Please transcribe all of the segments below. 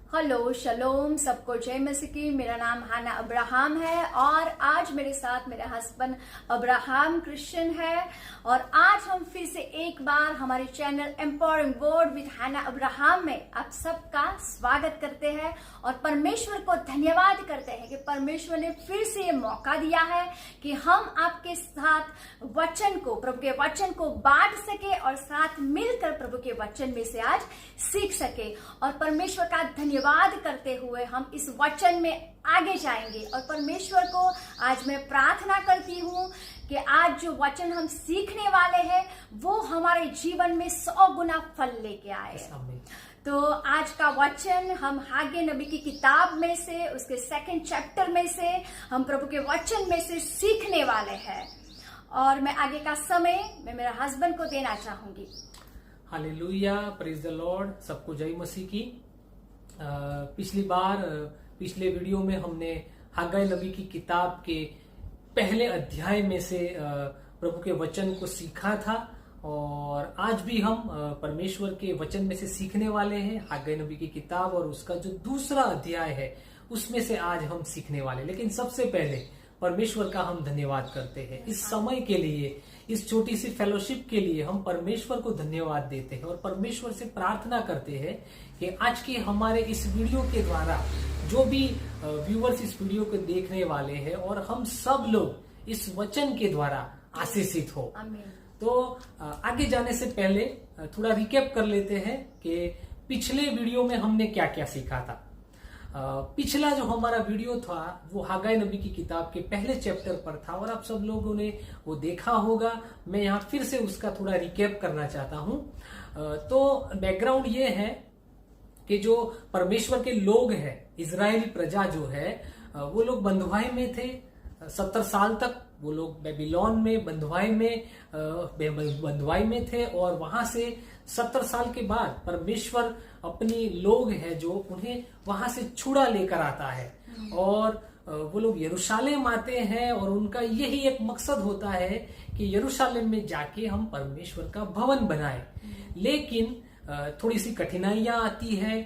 Hello शलोम, सबको जय मसीह की। मेरा नाम हाना अब्राहम है और आज मेरे साथ मेरे हस्बैंड अब्राहम क्रिश्चियन है। और आज हम फिर से एक बार हमारे channel empowering word with Hana Abraham में आप सबका स्वागत करते हैं और परमेश्वर को धन्यवाद करते हैं कि परमेश्वर ने फिर से ये मौका दिया है कि हम आपके साथ वचन को, प्रभु के वचन को बांट सके और साथ मिलकर प्रभु के वचन में से आज सीख सके। और परमेश्वर का धन्यवाद करते हुए हम इस वचन में आगे जाएंगे। और परमेश्वर को आज मैं प्रार्थना करती हूँ कि आज जो वचन हम सीखने वाले हैं वो हमारे जीवन में 100 गुना फल लेके आए। तो आज का वचन हम हागे नबी की किताब में से, उसके 2nd चैप्टर में से हम प्रभु के वचन में से सीखने वाले हैं। और मैं आगे का समय मैं मेरे हस्बैंड को देना चाहूंगी। Hallelujah, praise the Lord. सबको जय मसीह की। पिछले वीडियो में हमने हागाई नबी की किताब के पहले अध्याय में से प्रभु के वचन को सीखा था और आज भी हम परमेश्वर के वचन में से सीखने वाले हैं। हागाई नबी की किताब और उसका जो दूसरा अध्याय है उसमें से आज हम सीखने वाले। लेकिन सबसे पहले परमेश्वर का हम धन्यवाद करते हैं इस समय के लिए, इस छोटी सी फेलोशिप के लिए हम परमेश्वर को धन्यवाद देते हैं और परमेश्वर से प्रार्थना करते हैं कि आज के हमारे इस वीडियो के द्वारा जो भी व्यूअर्स इस वीडियो को देखने वाले हैं और हम सब लोग इस वचन के द्वारा आशीषित हो। तो आगे जाने से पहले थोड़ा रिकैप कर लेते हैं कि पिछले वीडियो में हमने क्या क्या सीखा था। पिछला जो हमारा वीडियो था वो हागाई नबी की किताब के पहले चैप्टर पर था और आप सब लोगों ने वो देखा होगा। मैं यहाँ फिर से उसका थोड़ा रिकैप करना चाहता हूँ। तो बैकग्राउंड ये है कि जो परमेश्वर के लोग हैं, इजरायली प्रजा जो है, वो लोग बंधुआई में थे 70 साल तक। वो लोग बेबीलोन में बंधुआई में थे और वहां से 70 साल के बाद परमेश्वर अपनी लोग हैं जो उन्हें वहां से छुड़ा लेकर आता है और वो लोग यरूशलेम आते हैं और उनका यही एक मकसद होता है कि यरूशलेम में जाके हम परमेश्वर का भवन बनाएं। लेकिन थोड़ी सी कठिनाइयां आती है।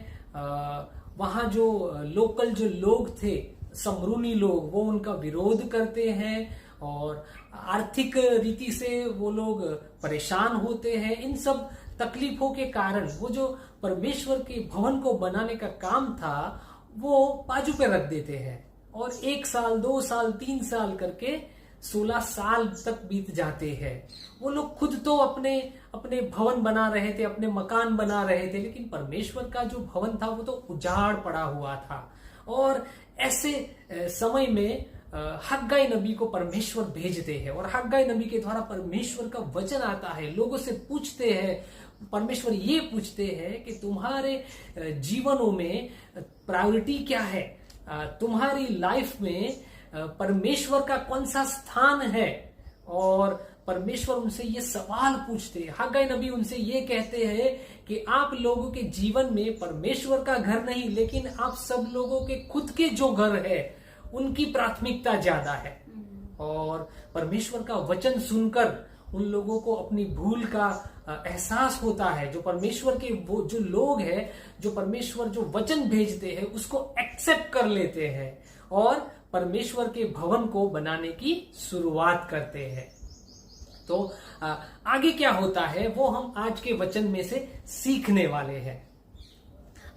वहां जो लोकल जो लोग थे, समरूनी लोग, वो उनका विरोध करते हैं और आर्थिक रीति से वो लोग परेशान होते हैं। इन सब तकलीफों के कारण वो जो परमेश्वर के भवन को बनाने का काम था वो बाजू पे रख देते हैं और 1 साल, 2 साल, 3 साल करके 16 साल तक बीत जाते हैं। वो लोग खुद तो अपने अपने भवन बना रहे थे, अपने मकान बना रहे थे, लेकिन परमेश्वर का जो भवन था वो तो उजाड़ पड़ा हुआ था। और ऐसे समय में हग्गाई नबी को परमेश्वर भेजते हैं और हग्गाई नबी के द्वारा परमेश्वर का वचन आता है। लोगों से पूछते हैं, परमेश्वर ये पूछते हैं कि तुम्हारे जीवनों में प्रायोरिटी क्या है, तुम्हारी लाइफ में परमेश्वर का कौन सा स्थान है। और परमेश्वर उनसे ये सवाल पूछते हैं। हग्गाई नबी उनसे ये कहते हैं कि आप लोगों के जीवन में परमेश्वर का घर नहीं, लेकिन आप सब लोगों के खुद के जो घर है उनकी प्राथमिकता ज्यादा है। और परमेश्वर का वचन सुनकर उन लोगों को अपनी भूल का एहसास होता है। जो परमेश्वर के वो जो लोग हैं, जो परमेश्वर जो वचन भेजते हैं उसको एक्सेप्ट कर लेते हैं और परमेश्वर के भवन को बनाने की शुरुआत करते हैं। तो आगे क्या होता है वो हम आज के वचन में से सीखने वाले हैं।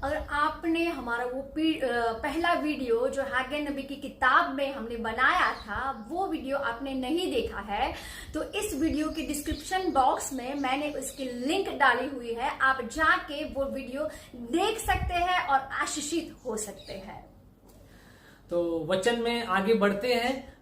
अगर आपने हमारा वो पहला वीडियो जो हागे नबी की किताब में हमने बनाया था वो वीडियो आपने नहीं देखा है तो इस वीडियो के डिस्क्रिप्शन बॉक्स में मैंने उसकी लिंक डाली हुई है। आप जाके वो वीडियो देख सकते हैं और आशीषित हो सकते हैं। तो वचन में आगे बढ़ते हैं।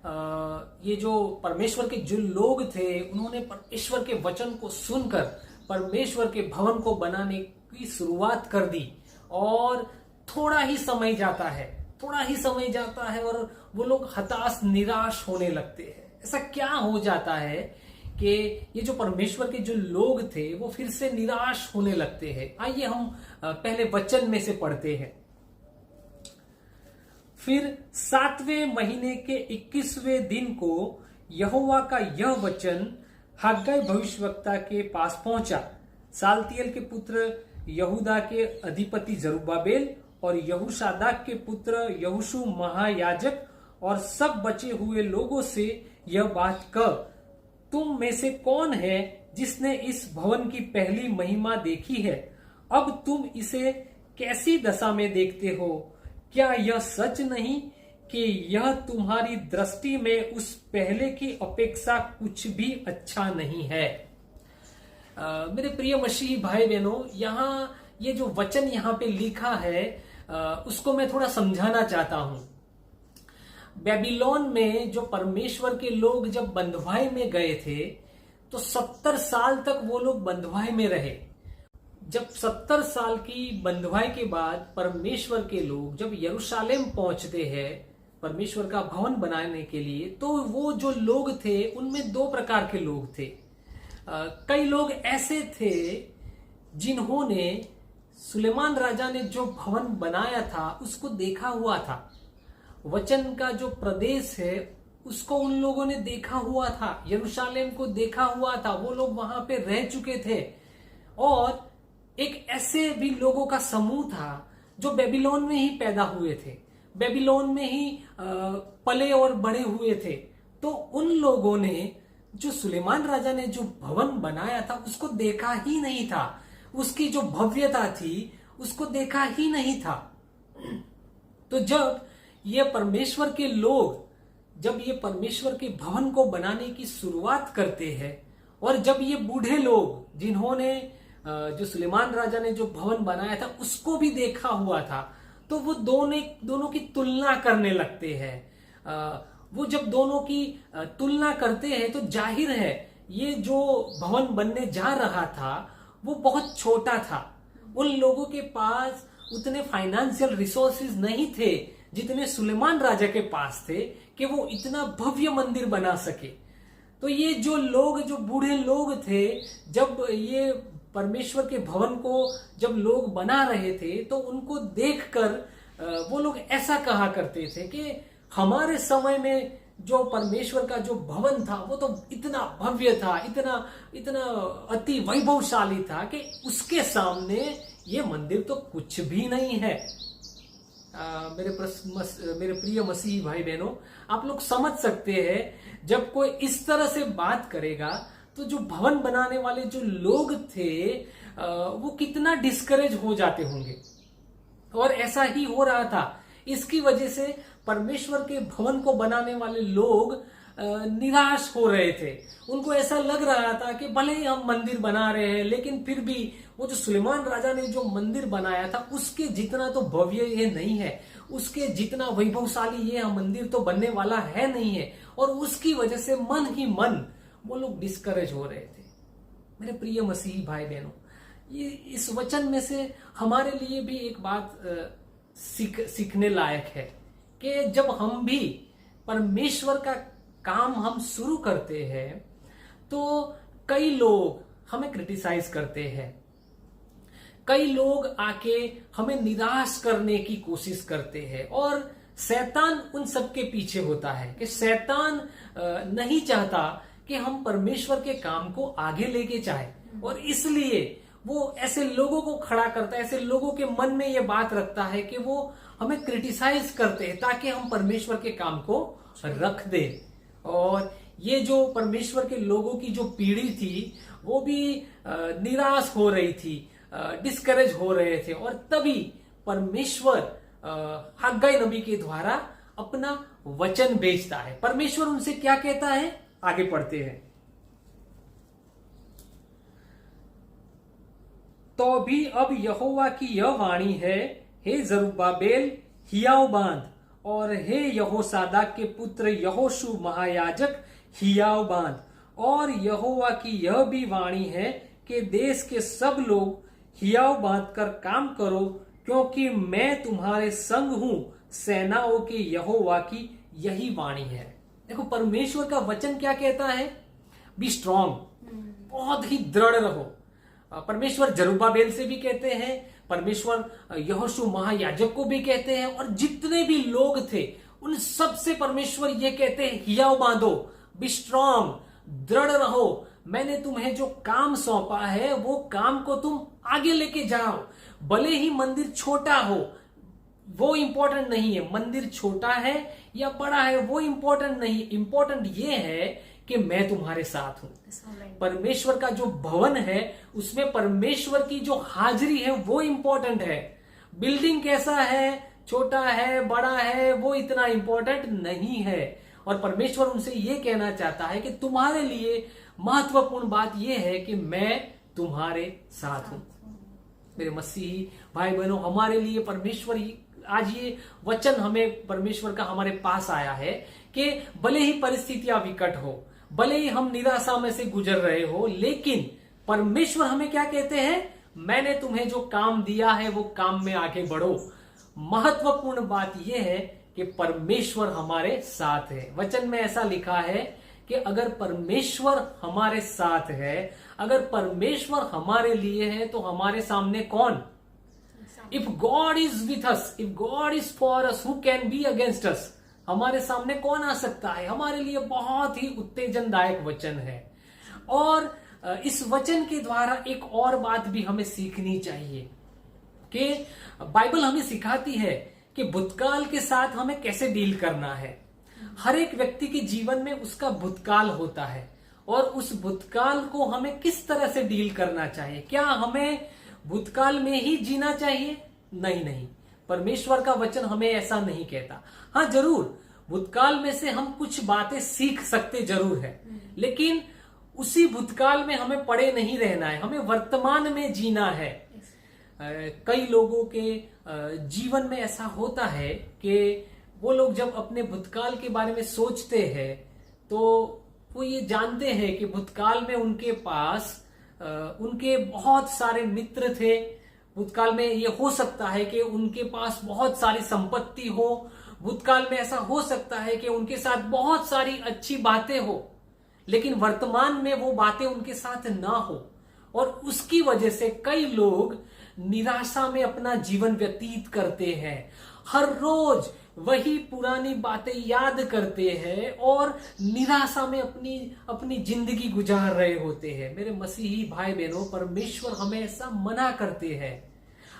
ये जो परमेश्वर के जो लोग थे उन्होंने परमेश्वर के वचन को सुनकर परमेश्वर के भवन को बनाने की शुरुआत कर दी और थोड़ा ही समय जाता है और वो लोग हताश, निराश होने लगते हैं। ऐसा क्या हो जाता है कि ये जो परमेश्वर के जो लोग थे वो फिर से निराश होने लगते हैं। आइए हम पहले वचन में से पढ़ते हैं। फिर 7वें महीने के 21वें दिन को यहोवा का यह वचन हग्गाई भविष्यवक्ता के पास पहुंचा। सालतियेल के पुत्र यहूदा के अधिपति जरुब्बाबेल और यहोशादाक के पुत्र यहोशू महायाजक और सब बचे हुए लोगों से यह बात कह, तुम में से कौन है जिसने इस भवन की पहली महिमा देखी है? अब तुम इसे कैसी दशा में देखते हो? क्या यह सच नहीं कि यह तुम्हारी दृष्टि में उस पहले की अपेक्षा कुछ भी अच्छा नहीं है? मेरे प्रिय मसीही भाई बहनों, यहाँ ये जो वचन यहाँ पे लिखा है उसको मैं थोड़ा समझाना चाहता हूं। बेबीलोन में जो परमेश्वर के लोग जब बंधुआई में गए थे तो 70 साल तक वो लोग बंधुआई में रहे। जब 70 साल की बंधुआई के बाद परमेश्वर के लोग जब यरूशलेम पहुंचते हैं परमेश्वर का भवन बनाने के लिए, तो वो जो लोग थे उनमें दो प्रकार के लोग थे। कई लोग ऐसे थे जिन्होंने सुलेमान राजा ने जो भवन बनाया था उसको देखा हुआ था, वचन का जो प्रदेश है उसको उन लोगों ने देखा हुआ था, यरूशलेम को देखा हुआ था, वो लोग वहां पे रह चुके थे। और एक ऐसे भी लोगों का समूह था जो बेबीलोन में ही पैदा हुए थे, बेबीलोन में ही पले और बड़े हुए थे। तो उन लोगों ने जो सुलेमान राजा ने जो भवन बनाया था उसको देखा ही नहीं था, उसकी जो भव्यता थी उसको देखा ही नहीं था। तो जब ये परमेश्वर के लोग जब ये परमेश्वर के भवन को बनाने की शुरुआत करते हैं और जब ये बूढ़े लोग जिन्होंने जो सुलेमान राजा ने जो भवन बनाया था उसको भी देखा हुआ था, तो वो दोनों की तुलना करने लगते हैं। वो जब दोनों की तुलना करते हैं तो जाहिर है ये जो भवन बनने जा रहा था वो बहुत छोटा था। उन लोगों के पास उतने फाइनेंशियल रिसोर्सेज नहीं थे जितने सुलेमान राजा के पास थे कि वो इतना भव्य मंदिर बना सके। तो ये जो लोग, जो बूढ़े लोग थे, जब ये परमेश्वर के भवन को जब लोग बना रहे थे तो उनको देखकर वो लोग ऐसा कहा करते थे कि हमारे समय में जो परमेश्वर का जो भवन था वो तो इतना भव्य था, इतना अति वैभवशाली था कि उसके सामने ये मंदिर तो कुछ भी नहीं है। मेरे प्रिय मसीही भाई बहनों, आप लोग समझ सकते हैं जब कोई इस तरह से बात करेगा तो जो भवन बनाने वाले जो लोग थे वो कितना डिस्करेज हो जाते होंगे। और ऐसा ही हो रहा था। इसकी वजह से परमेश्वर के भवन को बनाने वाले लोग निराश हो रहे थे। उनको ऐसा लग रहा था कि भले ही हम मंदिर बना रहे हैं लेकिन फिर भी वो जो सुलेमान राजा ने जो मंदिर बनाया था उसके जितना तो भव्य ये नहीं है, उसके जितना वैभवशाली ये मंदिर तो बनने वाला है नहीं है। और उसकी वजह से मन ही मन वो लोग डिस्करेज हो रहे थे। मेरे प्रिय मसीही भाई बहनों, ये इस वचन में से हमारे लिए भी एक बात सीखने लायक है कि जब हम भी परमेश्वर का काम हम शुरू करते हैं तो कई लोग हमें क्रिटिसाइज करते हैं, कई लोग आके हमें निराश करने की कोशिश करते हैं। और शैतान उन सबके पीछे होता है कि शैतान नहीं चाहता कि हम परमेश्वर के काम को आगे लेके जाएं, और इसलिए वो ऐसे लोगों को खड़ा करता है, ऐसे लोगों के मन में ये बात रखता है कि वो हमें क्रिटिसाइज करते हैं ताकि हम परमेश्वर के काम को रख दे। और ये जो परमेश्वर के लोगों की जो पीढ़ी थी वो भी निराश हो रही थी, डिस्करेज हो रहे थे। और तभी परमेश्वर हग्गाई नबी के द्वारा अपना वचन भेजता है। परमेश्वर उनसे क्या कहता है, आगे पढ़ते हैं। तो भी अब यहोवा की यह वाणी है, हे जरुब्बाबेल हियाव बांध, और हे यहोसादाक के पुत्र यहोशू महायाजक हियाव बांध। और यहोवा की यह भी वाणी है कि देश के सब लोग हियाव बांध कर काम करो, क्योंकि मैं तुम्हारे संग हूं, सेनाओं के यहोवा की यही वाणी है। देखो परमेश्वर का वचन क्या कहता है, बी स्ट्रॉन्ग, बहुत ही दृढ़ रहो। परमेश्वर जरुब्बाबेल से भी कहते हैं, परमेश्वर यहोशू महायाजक को भी कहते हैं, और जितने भी लोग थे उन सब से परमेश्वर ये कहते हैं हियाव बांधो, बी स्ट्रॉन्ग, दृढ़ रहो। मैंने तुम्हें जो काम सौंपा है वो काम को तुम आगे लेके जाओ। भले ही मंदिर छोटा हो, वो इंपॉर्टेंट नहीं है, मंदिर छोटा है या बड़ा है वो इंपॉर्टेंट नहीं, इंपॉर्टेंट ये है कि मैं तुम्हारे साथ हूं। परमेश्वर का जो भवन है उसमें परमेश्वर की जो हाजिरी है वो इंपॉर्टेंट है। बिल्डिंग कैसा है, छोटा है बड़ा है, वो इतना इंपॉर्टेंट नहीं है। और परमेश्वर उनसे ये कहना चाहता है कि तुम्हारे लिए महत्वपूर्ण बात यह है कि मैं तुम्हारे साथ हूं। मेरे मसीही भाई बहनों, हमारे लिए परमेश्वर आज ये वचन हमें परमेश्वर का हमारे पास आया है कि भले ही परिस्थितियां विकट हो, भले ही हम निराशा में से गुजर रहे हो, लेकिन परमेश्वर हमें क्या कहते हैं, मैंने तुम्हें जो काम दिया है वो काम में आगे बढ़ो। महत्वपूर्ण बात यह है कि परमेश्वर हमारे साथ है। वचन में ऐसा लिखा है कि अगर परमेश्वर हमारे साथ है, अगर परमेश्वर हमारे लिए है तो हमारे सामने कौन? If God is with us, if God is for us, who can be against us? हमारे सामने कौन आ सकता है? हमारे लिए बहुत ही उत्तेजनदायक वचन है। और इस वचन के द्वारा एक और बात भी हमें सीखनी चाहिए कि बाइबल हमें सिखाती है कि भूतकाल के साथ हमें कैसे डील करना है। हर एक व्यक्ति के जीवन में उसका भूतकाल होता है और उस भूतकाल को हमें किस तरह से डील करना चाहिए। क्या हमें भूतकाल में ही जीना चाहिए? नहीं, परमेश्वर का वचन हमें ऐसा नहीं कहता। हाँ, जरूर भूतकाल में से हम कुछ बातें सीख सकते जरूर है, लेकिन उसी भूतकाल में हमें पड़े नहीं रहना है, हमें वर्तमान में जीना है। कई लोगों के जीवन में ऐसा होता है कि वो लोग जब अपने भूतकाल के बारे में सोचते हैं तो वो ये जानते हैं कि भूतकाल में उनके पास उनके बहुत सारे मित्र थे। भूतकाल में ये हो सकता है कि उनके पास बहुत सारी संपत्ति हो। भूतकाल में ऐसा हो सकता है कि उनके साथ बहुत सारी अच्छी बातें हो, लेकिन वर्तमान में वो बातें उनके साथ ना हो। और उसकी वजह से कई लोग निराशा में अपना जीवन व्यतीत करते हैं। हर रोज वही पुरानी बातें याद करते हैं और निराशा में अपनी जिंदगी गुजार रहे होते हैं। मेरे मसीही भाई बहनों, परमेश्वर हमें ऐसा मना करते हैं।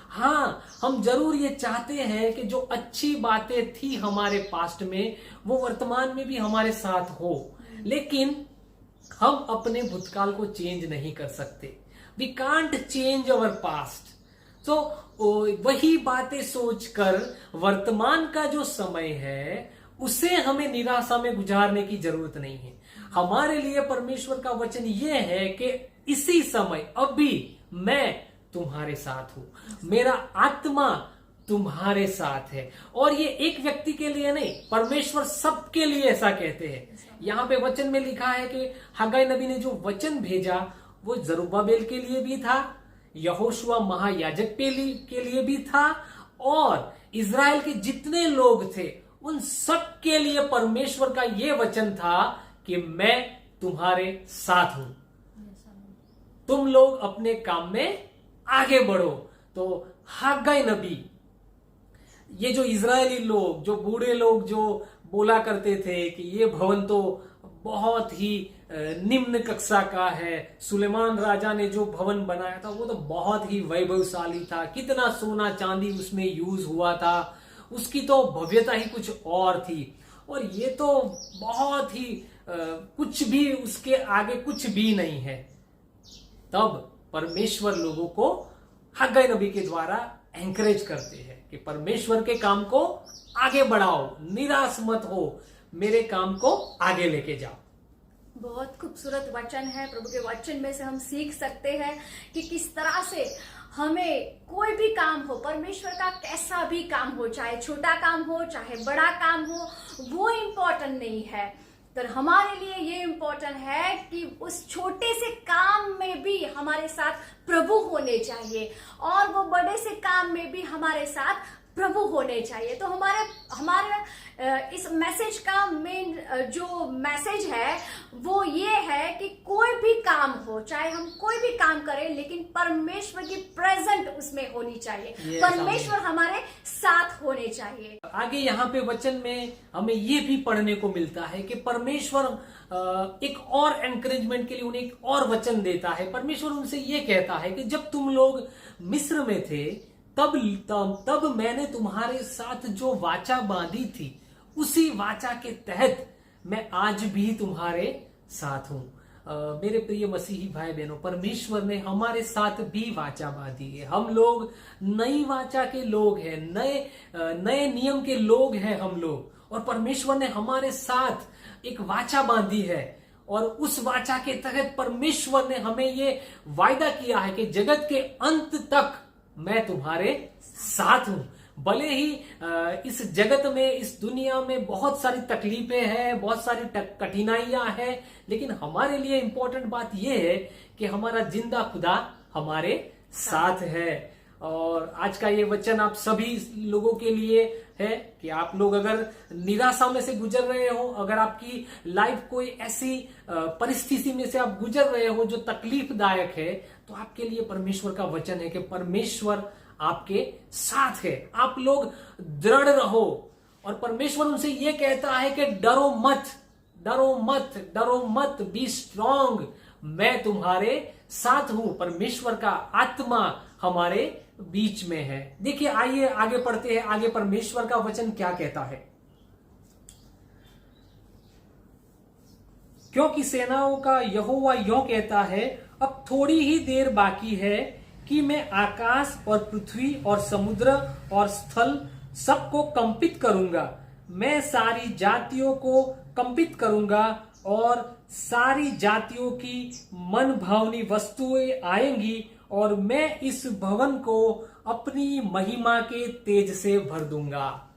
हाँ, हम जरूर ये चाहते हैं कि जो अच्छी बातें थी हमारे पास्ट में वो वर्तमान में भी हमारे साथ हो, लेकिन हम अपने भूतकाल को चेंज नहीं कर सकते। We can't change our past. तो वही बातें सोचकर वर्तमान का जो समय है उसे हमें निराशा में गुजारने की जरूरत नहीं है। हमारे लिए परमेश्वर का वचन ये है कि इसी समय अभी मैं तुम्हारे साथ हूं, मेरा आत्मा तुम्हारे साथ है। और ये एक व्यक्ति के लिए नहीं, परमेश्वर सबके लिए ऐसा कहते हैं। यहाँ पे वचन में लिखा है कि हगाई नबी ने जो वचन भेजा वो जरुब्बाबेल के लिए भी था, यहोशुआ महायाजक के लिए भी था, और इज़राइल के जितने लोग थे उन सब के लिए परमेश्वर का ये वचन था कि मैं तुम्हारे साथ हूं, तुम लोग अपने काम में आगे बढ़ो। तो हगाई नबी, ये जो इजरायली लोग, जो बूढ़े लोग जो बोला करते थे कि ये भवन तो बहुत ही निम्न कक्षा का है, सुलेमान राजा ने जो भवन बनाया था वो तो बहुत ही वैभवशाली था, कितना सोना चांदी उसमें यूज हुआ था, उसकी तो भव्यता ही कुछ और थी, और ये तो बहुत ही कुछ भी, उसके आगे कुछ भी नहीं है। तब परमेश्वर लोगों को हगाई नबी के द्वारा एंकरेज करते हैं कि परमेश्वर के काम को आगे बढ़ाओ, निराश मत हो, मेरे काम को आगे लेके जाओ। बहुत खूबसूरत वचन है। प्रभु के वचन में से हम सीख सकते हैं कि किस तरह से हमें कोई भी काम हो, परमेश्वर का कैसा भी काम हो, चाहे छोटा काम हो चाहे बड़ा काम हो, वो इम्पोर्टेंट नहीं है। तो हमारे लिए ये इम्पोर्टेंट है कि उस छोटे से काम में भी हमारे साथ प्रभु होने चाहिए और वो बड़े से काम में भी हमारे साथ प्रभु होने चाहिए। तो हमारे इस मैसेज का मेन जो मैसेज है वो ये है कि कोई भी काम हो, चाहे हम कोई भी काम करें, लेकिन परमेश्वर की प्रेजेंट उसमें होनी चाहिए, परमेश्वर हमारे साथ होने चाहिए। आगे यहाँ पे वचन में हमें ये भी पढ़ने को मिलता है कि परमेश्वर एक और एनकरेजमेंट के लिए उन्हें एक और वचन देता है। परमेश्वर उनसे ये कहता है कि जब तुम लोग मिस्र में थे तब मैंने तुम्हारे साथ जो वाचा बांधी थी, उसी वाचा के तहत मैं आज भी तुम्हारे साथ हूं। मेरे प्रिय मसीही भाई बहनों, परमेश्वर ने हमारे साथ भी वाचा बांधी है। हम लोग नई वाचा के लोग हैं, नए नियम के लोग हैं हम लोग, और परमेश्वर ने हमारे साथ एक वाचा बांधी है। और उस वाचा के तहत परमेश्वर ने हमें ये वायदा किया है कि जगत के अंत तक मैं तुम्हारे साथ हूं। भले ही इस जगत में, इस दुनिया में बहुत सारी तकलीफें हैं, बहुत सारी कठिनाइयां हैं, लेकिन हमारे लिए इंपॉर्टेंट बात यह है कि हमारा जिंदा खुदा हमारे साथ है। और आज का ये वचन आप सभी लोगों के लिए है कि आप लोग अगर निराशा में से गुजर रहे हो, अगर आपकी लाइफ कोई ऐसी परिस्थिति में से आप गुजर रहे हो जो तकलीफदायक है, तो आपके लिए परमेश्वर का वचन है कि परमेश्वर आपके साथ है। आप लोग दृढ़ रहो, और परमेश्वर उनसे यह कहता है कि डरो मत, डरो मत, डरो मत, बी स्ट्रॉन्ग, मैं तुम्हारे साथ हूं। परमेश्वर का आत्मा हमारे बीच में है। देखिए, आइए आगे पढ़ते हैं, आगे परमेश्वर का वचन क्या कहता है। क्योंकि सेनाओं का यहोवा यों कहता है, अब थोड़ी ही देर बाकी है कि मैं आकाश और पृथ्वी और समुद्र और स्थल सबको कंपित करूंगा। मैं सारी जातियों को कंपित करूंगा, और सारी जातियों की मन भावनी वस्तुएं आएंगी, और मैं इस भवन को अपनी महिमा के तेज से भर दूंगा।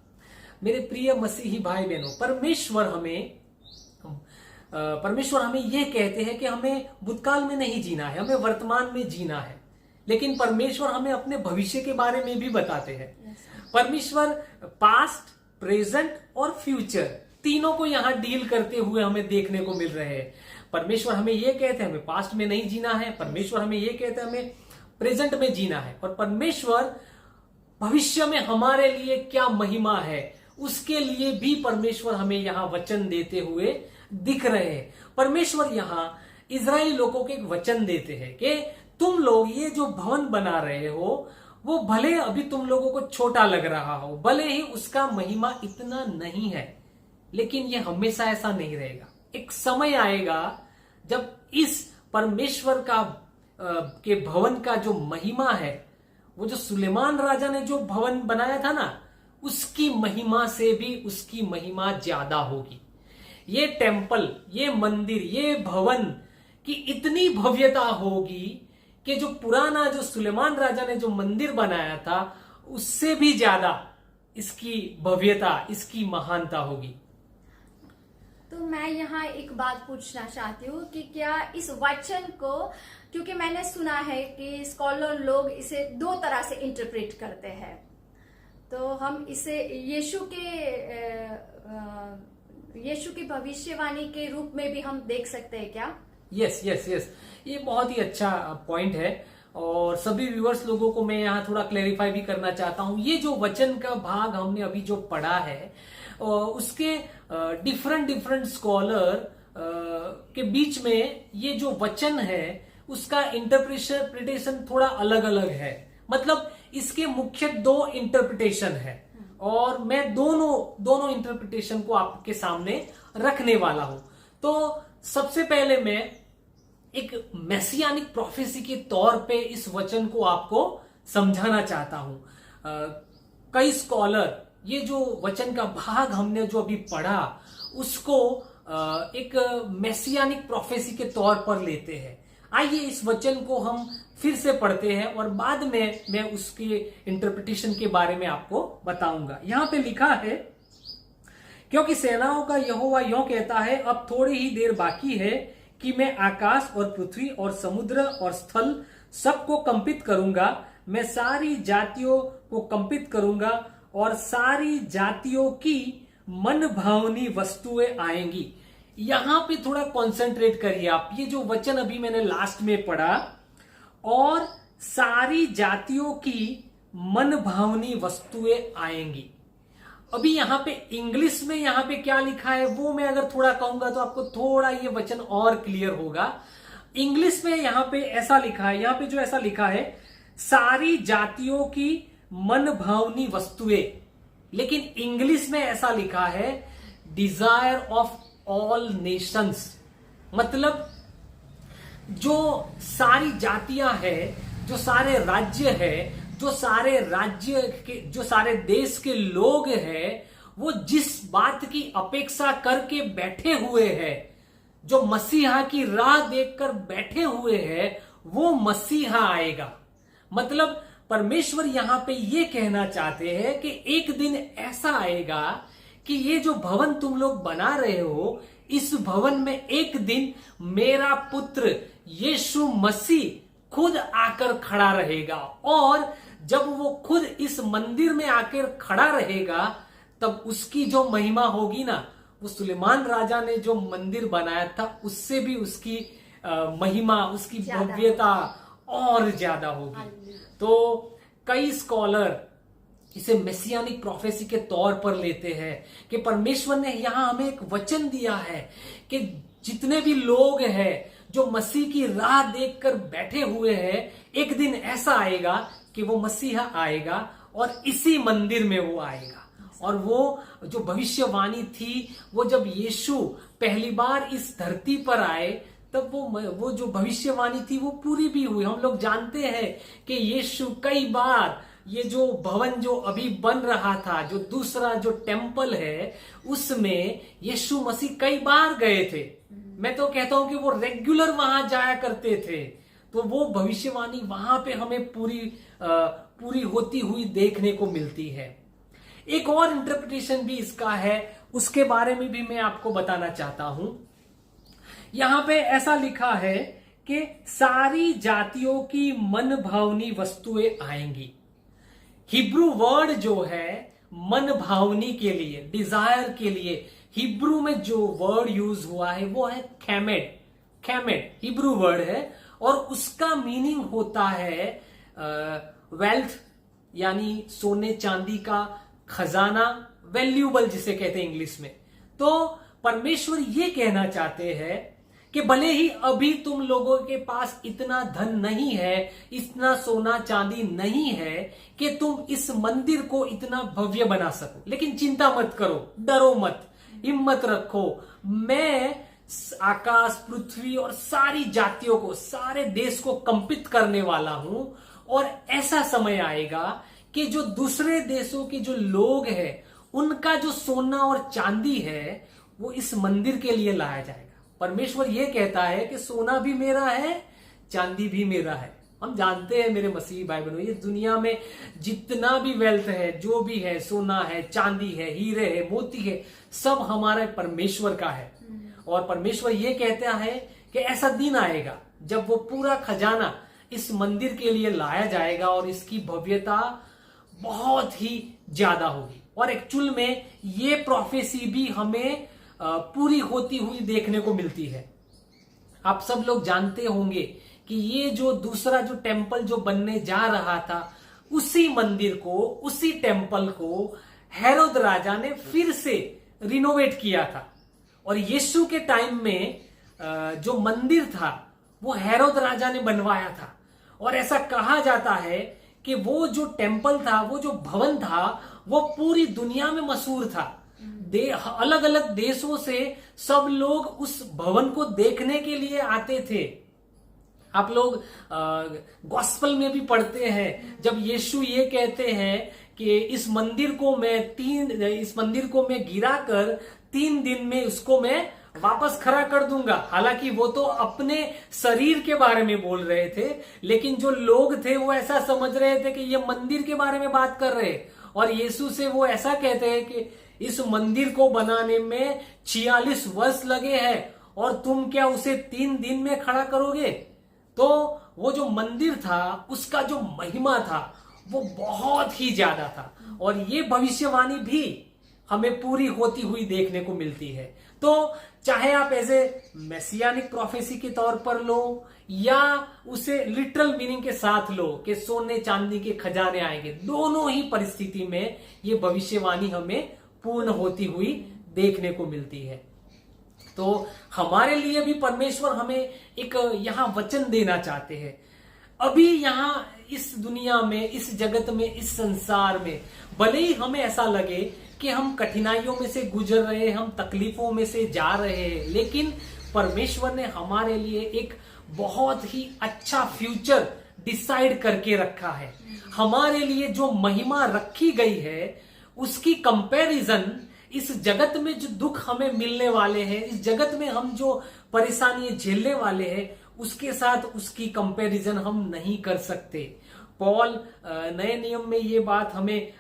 मेरे प्रिय मसीही भाई बहनों, परमेश्वर हमें यह कहते हैं कि हमें भूतकाल में नहीं जीना है, हमें वर्तमान में जीना है। लेकिन परमेश्वर हमें अपने भविष्य के बारे में भी बताते हैं। परमेश्वर पास्ट, प्रेजेंट और फ्यूचर तीनों को यहां डील करते हुए हमें देखने को मिल रहे हैं। परमेश्वर हमें यह कहते हैं हमें पास्ट में नहीं जीना है, परमेश्वर हमें यह कहते हैं हमें प्रेजेंट में जीना है, और परमेश्वर भविष्य में हमारे लिए क्या महिमा है उसके लिए भी परमेश्वर हमें यहां वचन देते हुए दिख रहे हैं। परमेश्वर यहां इजराइली लोगों को एक वचन देते हैं कि तुम लोग ये जो भवन बना रहे हो, वो भले अभी तुम लोगों को छोटा लग रहा हो, भले ही उसका महिमा इतना नहीं है, लेकिन ये हमेशा ऐसा नहीं रहेगा। एक समय आएगा जब इस परमेश्वर का के भवन का जो महिमा है, वो जो सुलेमान राजा ने जो भवन बनाया था ना, उसकी महिमा से भी उसकी महिमा ज्यादा होगी। ये टेम्पल, ये मंदिर, ये भवन की इतनी भव्यता होगी कि जो पुराना जो सुलेमान राजा ने जो मंदिर बनाया था, उससे भी ज्यादा इसकी भव्यता, इसकी महानता होगी। तो मैं यहाँ एक बात पूछना चाहती हूँ कि क्या इस वचन को, क्योंकि मैंने सुना है कि स्कॉलर लोग इसे दो तरह से इंटरप्रेट करते हैं, तो हम इसे यीशु की भविष्यवाणी के रूप में भी हम देख सकते हैं क्या? यस, ये बहुत ही अच्छा पॉइंट है, और सभी व्यूअर्स लोगों को मैं यहाँ थोड़ा क्लेरिफाई भी करना चाहता हूँ। ये जो वचन का भाग हमने अभी जो पढ़ा है, उसके डिफरेंट स्कॉलर के बीच में ये जो वचन है उसका इंटरप्रिटेशन थोड़ा अलग अलग है। मतलब इसके मुख्य दो इंटरप्रिटेशन है, और मैं दोनों इंटरप्रिटेशन को आपके सामने रखने वाला हूं। तो सबसे पहले मैं एक मेसियानिक प्रोफेसी के तौर पे इस वचन को आपको समझाना चाहता हूं। कई स्कॉलर ये जो वचन का भाग हमने जो अभी पढ़ा, उसको एक मेसियानिक प्रोफेसी के तौर पर लेते हैं। आइए इस वचन को हम फिर से पढ़ते हैं, और बाद में मैं उसके इंटरप्रिटेशन के बारे में आपको बताऊंगा। यहां पे लिखा है, क्योंकि सेनाओं का यहोवा यों कहता है, अब थोड़ी ही देर बाकी है कि मैं आकाश और पृथ्वी और समुद्र और स्थल सबको कंपित करूंगा। मैं सारी जातियों को कंपित करूंगा, और सारी जातियों की मन भावनी वस्तुएं आएंगी। यहां पे थोड़ा कंसंट्रेट करिए आप। ये जो वचन अभी मैंने लास्ट में पढ़ा, और सारी जातियों की मन भावनी वस्तुएं आएंगी। अभी यहां पे इंग्लिश में यहां पे क्या लिखा है वो मैं अगर थोड़ा कहूंगा तो आपको थोड़ा ये वचन और क्लियर होगा। इंग्लिश में यहां पे ऐसा लिखा है, यहां पे जो ऐसा लिखा है, सारी जातियों की मन भावनी वस्तुएं, लेकिन इंग्लिश में ऐसा लिखा है डिजायर ऑफ ऑल नेशंस। मतलब जो सारी जातियां हैं, जो सारे राज्य है, जो सारे राज्य के, जो सारे देश के लोग हैं, वो जिस बात की अपेक्षा करके बैठे हुए हैं, जो मसीहा की राह देखकर बैठे हुए हैं, वो मसीहा आएगा। मतलब परमेश्वर यहां पे ये कहना चाहते हैं कि एक दिन ऐसा आएगा कि ये जो भवन तुम लोग बना रहे हो, इस भवन में एक दिन मेरा पुत्र यीशु मसीह खुद आकर खड़ा रहेगा। और जब वो खुद इस मंदिर में आकर खड़ा रहेगा, तब उसकी जो महिमा होगी ना, वो सुलेमान राजा ने जो मंदिर बनाया था उससे भी उसकी महिमा, उसकी भव्यता और ज्यादा होगी। तो कई स्कॉलर इसे मेसियानिक प्रोफेसी के तौर पर लेते हैं कि परमेश्वर ने यहां हमें एक वचन दिया है कि जितने भी लोग हैं जो मसीह की राह देखकर बैठे हुए हैं, एक दिन ऐसा आएगा कि वो मसीहा आएगा और इसी मंदिर में वो आएगा। और वो जो भविष्यवाणी थी, वो जब यीशु पहली बार इस धरती पर आए, तब वो जो भविष्यवाणी थी वो पूरी भी हुई। हम लोग जानते हैं कि यीशु कई बार ये जो भवन जो अभी बन रहा था, जो दूसरा जो टेम्पल है, उसमें यीशु मसीह कई बार गए थे। मैं तो कहता हूं कि वो रेगुलर वहां जाया करते थे। तो वो भविष्यवाणी वहां पे हमें पूरी होती हुई देखने को मिलती है। एक और इंटरप्रिटेशन भी इसका है, उसके बारे में भी मैं आपको बताना चाहता हूं। यहां पे ऐसा लिखा है कि सारी जातियों की मन भावनी वस्तुएं आएंगी। हिब्रू वर्ड जो है मन भावनी के लिए, डिजायर के लिए, हिब्रू में जो वर्ड यूज हुआ है वो है खैमेड। खैमेड हिब्रू वर्ड है और उसका मीनिंग होता है वेल्थ, यानी सोने चांदी का खजाना, वैल्यूबल जिसे कहते हैं इंग्लिश में। तो परमेश्वर ये कहना चाहते हैं कि भले ही अभी तुम लोगों के पास इतना धन नहीं है, इतना सोना चांदी नहीं है कि तुम इस मंदिर को इतना भव्य बना सको, लेकिन चिंता मत करो, डरो मत, हिम्मत रखो। मैं आकाश, पृथ्वी और सारी जातियों को, सारे देश को कंपित करने वाला हूं। और ऐसा समय आएगा कि जो दूसरे देशों के जो लोग हैं, उनका जो सोना और चांदी है, वो इस मंदिर के लिए लाया जाएगा। परमेश्वर यह कहता है कि सोना भी मेरा है, चांदी भी मेरा है। हम जानते हैं मेरे मसीही भाई बहनों, ये दुनिया में जितना भी वेल्थ है, जो भी है, सोना है, चांदी है, हीरे है, मोती है, सब हमारे परमेश्वर का है। और परमेश्वर ये कहता है कि ऐसा दिन आएगा जब वो पूरा खजाना इस मंदिर के लिए लाया जाएगा और इसकी भव्यता बहुत ही ज्यादा होगी। और एक्चुअल में ये प्रोफेसी भी हमें पूरी होती हुई देखने को मिलती है। आप सब लोग जानते होंगे कि ये जो दूसरा जो टेम्पल जो बनने जा रहा था, उसी मंदिर को, उसी टेम्पल को हेरोद राजा ने फिर से रिनोवेट किया था। और यीशु के टाइम में जो मंदिर था वो हेरोद राजा ने बनवाया था। और ऐसा कहा जाता है कि वो जो टेम्पल था, वो जो भवन था, वो पूरी दुनिया में मशहूर था। अलग अलग देशों से सब लोग उस भवन को देखने के लिए आते थे। आप लोग गॉस्पेल में भी पढ़ते हैं, जब यीशु ये कहते हैं कि इस मंदिर को मैं गिराकर 3 दिन में उसको मैं वापस खड़ा कर दूंगा। हालांकि वो तो अपने शरीर के बारे में बोल रहे थे, लेकिन जो लोग थे वो ऐसा समझ रहे थे कि ये मंदिर के बारे में बात कर रहे। और यीशु से वो ऐसा कहते हैं कि इस मंदिर को बनाने में 46 वर्ष लगे हैं और तुम क्या उसे 3 दिन में खड़ा करोगे। तो वो जो मंदिर था, उसका जो महिमा था, वो बहुत ही ज्यादा था। और ये भविष्यवाणी भी हमें पूरी होती हुई देखने को मिलती है। तो चाहे आप एज ए मेसियानिक प्रोफेसी के तौर पर लो या उसे लिटरल मीनिंग के साथ लो कि सोने चांदी के खजाने आएंगे, दोनों ही परिस्थिति में ये भविष्यवाणी हमें पूर्ण होती हुई देखने को मिलती है। तो हमारे लिए भी परमेश्वर हमें एक यहां वचन देना चाहते हैं। अभी यहां इस दुनिया में, इस जगत में, इस संसार में भले ही हमें ऐसा लगे कि हम कठिनाइयों में से गुजर रहे हैं, हम तकलीफों में से जा रहे हैं, लेकिन परमेश्वर ने हमारे लिए एक बहुत ही अच्छा फ्यूचर डिसाइड करके रखा है। हमारे लिए जो महिमा रखी गई है उसकी कंपैरिजन इस जगत में जो दुख हमें मिलने वाले हैं, इस जगत में हम जो परेशानियां झेलने वाले हैं, उसके साथ उसकी कंपैरिजन हम नहीं कर सकते। पॉल नए नियम में ये बात हमें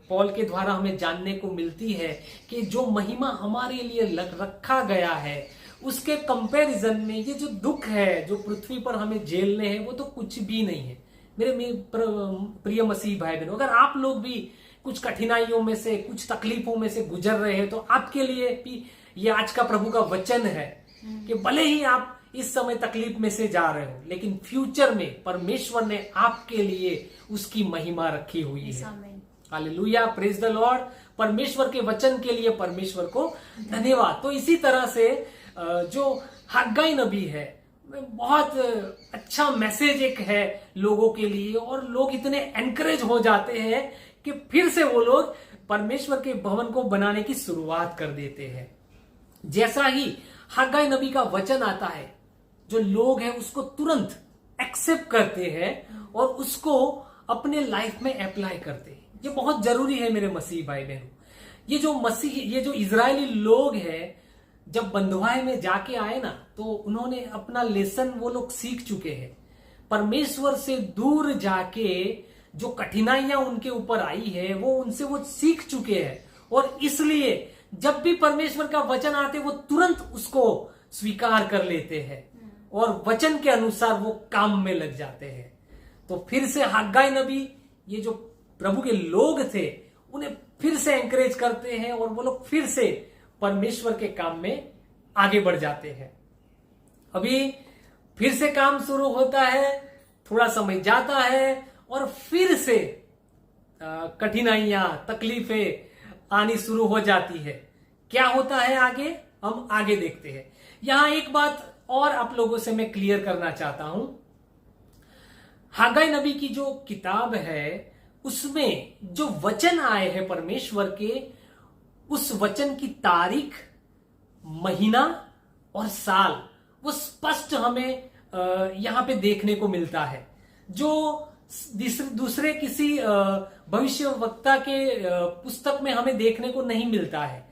पॉल के द्वारा हमें जानने को मिलती है कि जो महिमा हमारे लिए रखा गया है उसके कंपैरिजन में ये जो दुख है जो पृथ्वी पर हमें झेलने हैं वो तो कुछ भी नहीं है। मेरे प्रिय मसीह भाई बहनों, अगर आप लोग भी कुछ कठिनाइयों में से, कुछ तकलीफों में से गुजर रहे हैं तो आपके लिए भी ये आज का प्रभु का वचन है कि भले ही आप इस समय तकलीफ में से जा रहे हो, लेकिन फ्यूचर में परमेश्वर ने आपके लिए उसकी महिमा रखी हुई है। Hallelujah, praise the Lord. परमेश्वर के वचन के लिए परमेश्वर को धन्यवाद। तो इसी तरह से जो हग्गाई नबी है, बहुत अच्छा मैसेज एक है लोगों के लिए, और लोग इतने एनकरेज हो जाते हैं कि फिर से वो लोग परमेश्वर के भवन को बनाने की शुरुआत कर देते हैं। जैसा ही हग्गाई नबी का वचन आता है, जो लोग हैं उसको तुरंत एक्सेप्ट करते हैं और उसको अपने लाइफ में अप्लाई करते हैं। ये बहुत जरूरी है मेरे मसीह भाई बहनों। ये जो इजरायली लोग हैं, जब बंधुआई में जाके आए ना, तो उन्होंने अपना लेसन वो लोग सीख चुके हैं। परमेश्वर से दूर जाके जो कठिनाइयां उनके ऊपर आई है वो सीख चुके हैं, और इसलिए जब भी परमेश्वर का वचन आते वो तुरंत उसको स्वीकार कर लेते हैं और वचन के अनुसार वो काम में लग जाते हैं। तो फिर से हग्गाई नबी, ये जो प्रभु के लोग थे, उन्हें फिर से एंकरेज करते हैं और वो लोग फिर से परमेश्वर के काम में आगे बढ़ जाते हैं। अभी फिर से काम शुरू होता है, थोड़ा समय जाता है और फिर से कठिनाइयां, तकलीफें आनी शुरू हो जाती है। क्या होता है आगे, हम आगे देखते हैं। यहां एक बात और आप लोगों से मैं क्लियर करना चाहता हूं। हग्गाई नबी की जो किताब है उसमें जो वचन आए हैं परमेश्वर के, उस वचन की तारीख, महीना और साल वो स्पष्ट हमें यहां पे देखने को मिलता है, जो दूसरे किसी भविष्यवक्ता के पुस्तक में हमें देखने को नहीं मिलता है।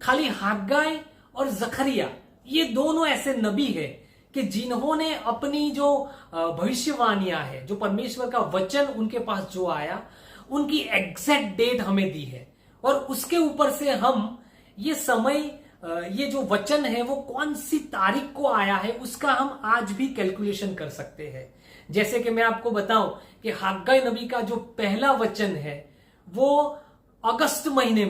खाली हग्गाई और जकरिया, ये दोनों ऐसे नबी है कि जिन्होंने अपनी जो भविष्यवाणियां है, जो परमेश्वर का वचन उनके पास जो आया, उनकी एग्जैक्ट डेट हमें दी है, और उसके ऊपर से हम ये समय, ये जो वचन है वो कौन सी तारीख को आया है उसका हम आज भी कैलकुलेशन कर सकते हैं। जैसे कि मैं आपको बताऊं कि हग्गाई नबी का जो पहला वचन है वो अगस्त महीने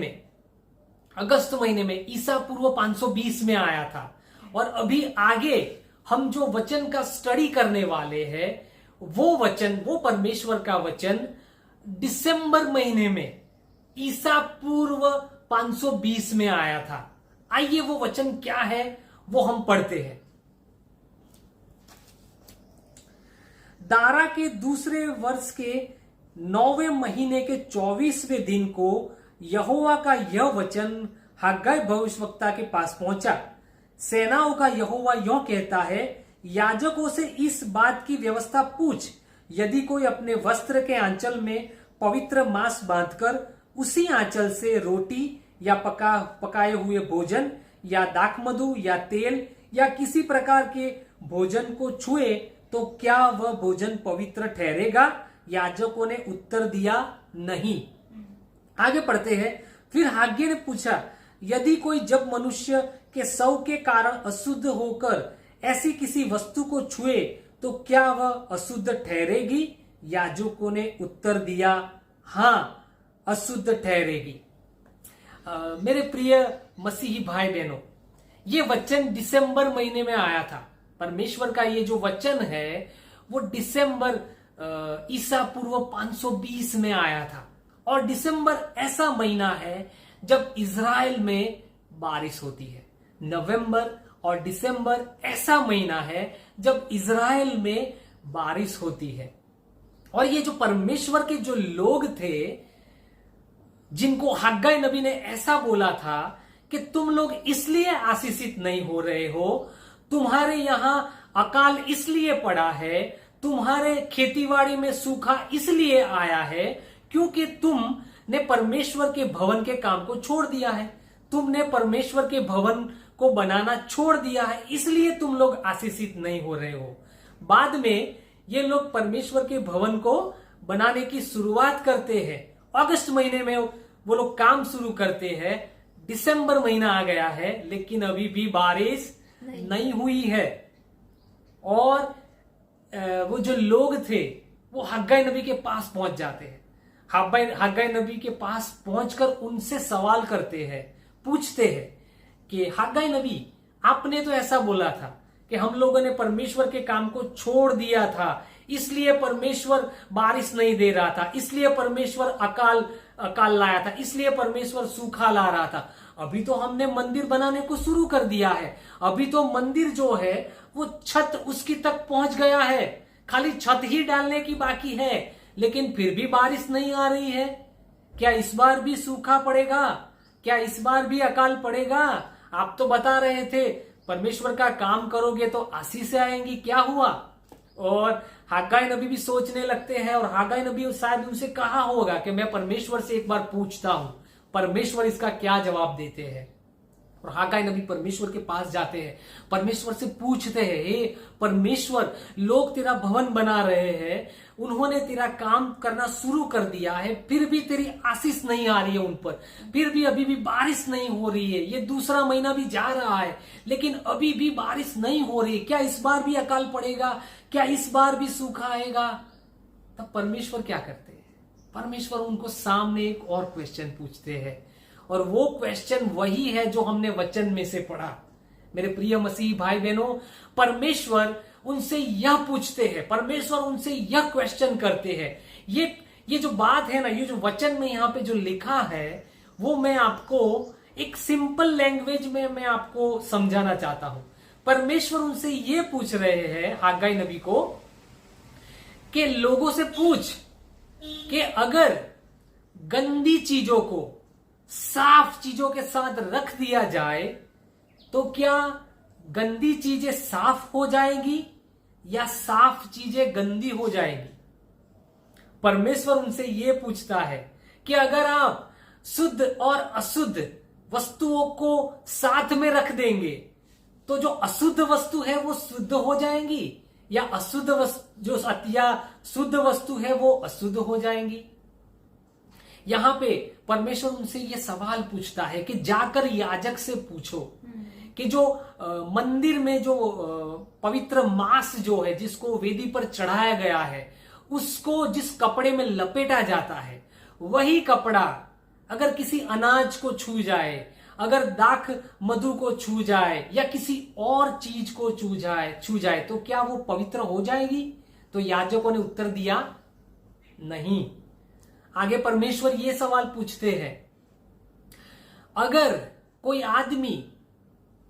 में ईसा पूर्व 520 में आया था, और अभी आगे हम जो वचन का स्टडी करने वाले हैं वो परमेश्वर का वचन दिसंबर महीने में ईसा पूर्व 520 में आया था। आइए वो वचन क्या है वो हम पढ़ते हैं। दारा के दूसरे वर्ष के 9वें महीने के 24वें दिन को यहोवा का यह वचन हग्गाई भविष्यवक्ता के पास पहुंचा। सेनाओं का यहोवा यों कहता है, याजकों से इस बात की व्यवस्था पूछ, यदि कोई अपने वस्त्र के आंचल में पवित्र मांस बांधकर उसी आंचल से रोटी या पकाए हुए भोजन या दाखमधु या तेल या किसी प्रकार के भोजन को छुए तो क्या वह भोजन पवित्र ठहरेगा? याजकों ने उत्तर दिया, नहीं। आगे पढ़ते हैं। फिर हग्गाई ने पूछा, यदि कोई जब मनुष्य के शव के कारण अशुद्ध होकर ऐसी किसी वस्तु को छुए तो क्या वह अशुद्ध ठहरेगी? याजकों ने उत्तर दिया, हाँ, अशुद्ध ठहरेगी। मेरे प्रिय मसीही भाई बहनों, ये वचन दिसंबर महीने में आया था। परमेश्वर का ये जो वचन है वो दिसंबर ईसा पूर्व 520 में आया था, और दिसंबर ऐसा महीना है जब इज़राइल में बारिश होती है। नवंबर और दिसंबर ऐसा महीना है जब इज़राइल में बारिश होती है। और ये जो परमेश्वर के जो लोग थे, जिनको हग्गाई नबी ने ऐसा बोला था कि तुम लोग इसलिए आशीषित नहीं हो रहे हो, तुम्हारे यहां अकाल इसलिए पड़ा है, तुम्हारे खेतीबाड़ी में सूखा इसलिए आया है क्योंकि तुमने परमेश्वर के भवन के काम को छोड़ दिया है, तुमने परमेश्वर के भवन को बनाना छोड़ दिया है, इसलिए तुम लोग आशीषित नहीं हो रहे हो। बाद में ये लोग परमेश्वर के भवन को बनाने की शुरुआत करते हैं। अगस्त महीने में वो लोग काम शुरू करते हैं। दिसंबर महीना आ गया है लेकिन अभी भी बारिश नहीं हुई है। और वो जो लोग थे वो हग्गाई नबी के पास पहुंच जाते हैं। हग्गाई नबी के पास पहुंचकर उनसे सवाल करते हैं, पूछते हैं कि हग्गाई नबी, आपने तो ऐसा बोला था कि हम लोगों ने परमेश्वर के काम को छोड़ दिया था, इसलिए परमेश्वर बारिश नहीं दे रहा था, इसलिए परमेश्वर अकाल लाया था, इसलिए परमेश्वर सूखा ला रहा था। अभी तो हमने मंदिर बनाने को शुरू कर दिया है, अभी तो मंदिर जो है वो छत उसकी तक पहुंच गया है, खाली छत ही डालने की बाकी है, लेकिन फिर भी बारिश नहीं आ रही है। क्या इस बार भी सूखा पड़ेगा? क्या इस बार भी अकाल पड़ेगा? आप तो बता रहे थे परमेश्वर का काम करोगे तो आशीष आएंगी, क्या हुआ? और हग्गाई नबी भी सोचने लगते हैं और हग्गाई नबी शायद उनसे कहा होगा कि मैं परमेश्वर से एक बार पूछता हूं, परमेश्वर इसका क्या जवाब देते हैं। और हग्गाई नबी परमेश्वर के पास जाते हैं, परमेश्वर से पूछते हैं, हे परमेश्वर, लोग तेरा भवन बना रहे हैं, उन्होंने तेरा काम करना शुरू कर दिया है, फिर भी तेरी आशीष नहीं आ रही है उन पर, फिर भी अभी भी बारिश नहीं हो रही है, ये दूसरा महीना भी जा रहा है लेकिन अभी भी बारिश नहीं हो रही, क्या इस बार भी अकाल पड़ेगा? क्या इस बार भी सूखा आएगा? तब परमेश्वर क्या करते हैं? परमेश्वर उनको सामने एक और क्वेश्चन पूछते हैं, और वो क्वेश्चन वही है जो हमने वचन में से पढ़ा। मेरे प्रिय मसीही भाई बहनों, परमेश्वर उनसे यह पूछते हैं, परमेश्वर उनसे यह क्वेश्चन करते हैं। ये जो बात है ना, ये जो वचन में यहां पे जो लिखा है, वो मैं आपको एक सिंपल लैंग्वेज में मैं आपको समझाना चाहता हूं। परमेश्वर उनसे ये पूछ रहे हैं, हग्गाई नबी को, कि लोगों से पूछ कि अगर गंदी चीजों को साफ चीजों के साथ रख दिया जाए तो क्या गंदी चीजें साफ हो जाएंगी या साफ चीजें गंदी हो जाएंगी? परमेश्वर उनसे यह पूछता है कि अगर आप शुद्ध और अशुद्ध वस्तुओं को साथ में रख देंगे तो जो अशुद्ध वस्तु है वो शुद्ध हो जाएंगी या अशुद्ध वस्तु जो शुद्ध वस्तु है वो अशुद्ध हो जाएंगी। यहां पे परमेश्वर उनसे ये सवाल पूछता है कि जाकर याजक से पूछो कि जो मंदिर में जो पवित्र मांस जो है जिसको वेदी पर चढ़ाया गया है, उसको जिस कपड़े में लपेटा जाता है, वही कपड़ा अगर किसी अनाज को छू जाए, अगर दाख मधु को छू जाए या किसी और चीज को छू जाए तो क्या वो पवित्र हो जाएगी? तो याजकों ने उत्तर दिया नहीं। आगे परमेश्वर ये सवाल पूछते हैं, अगर कोई आदमी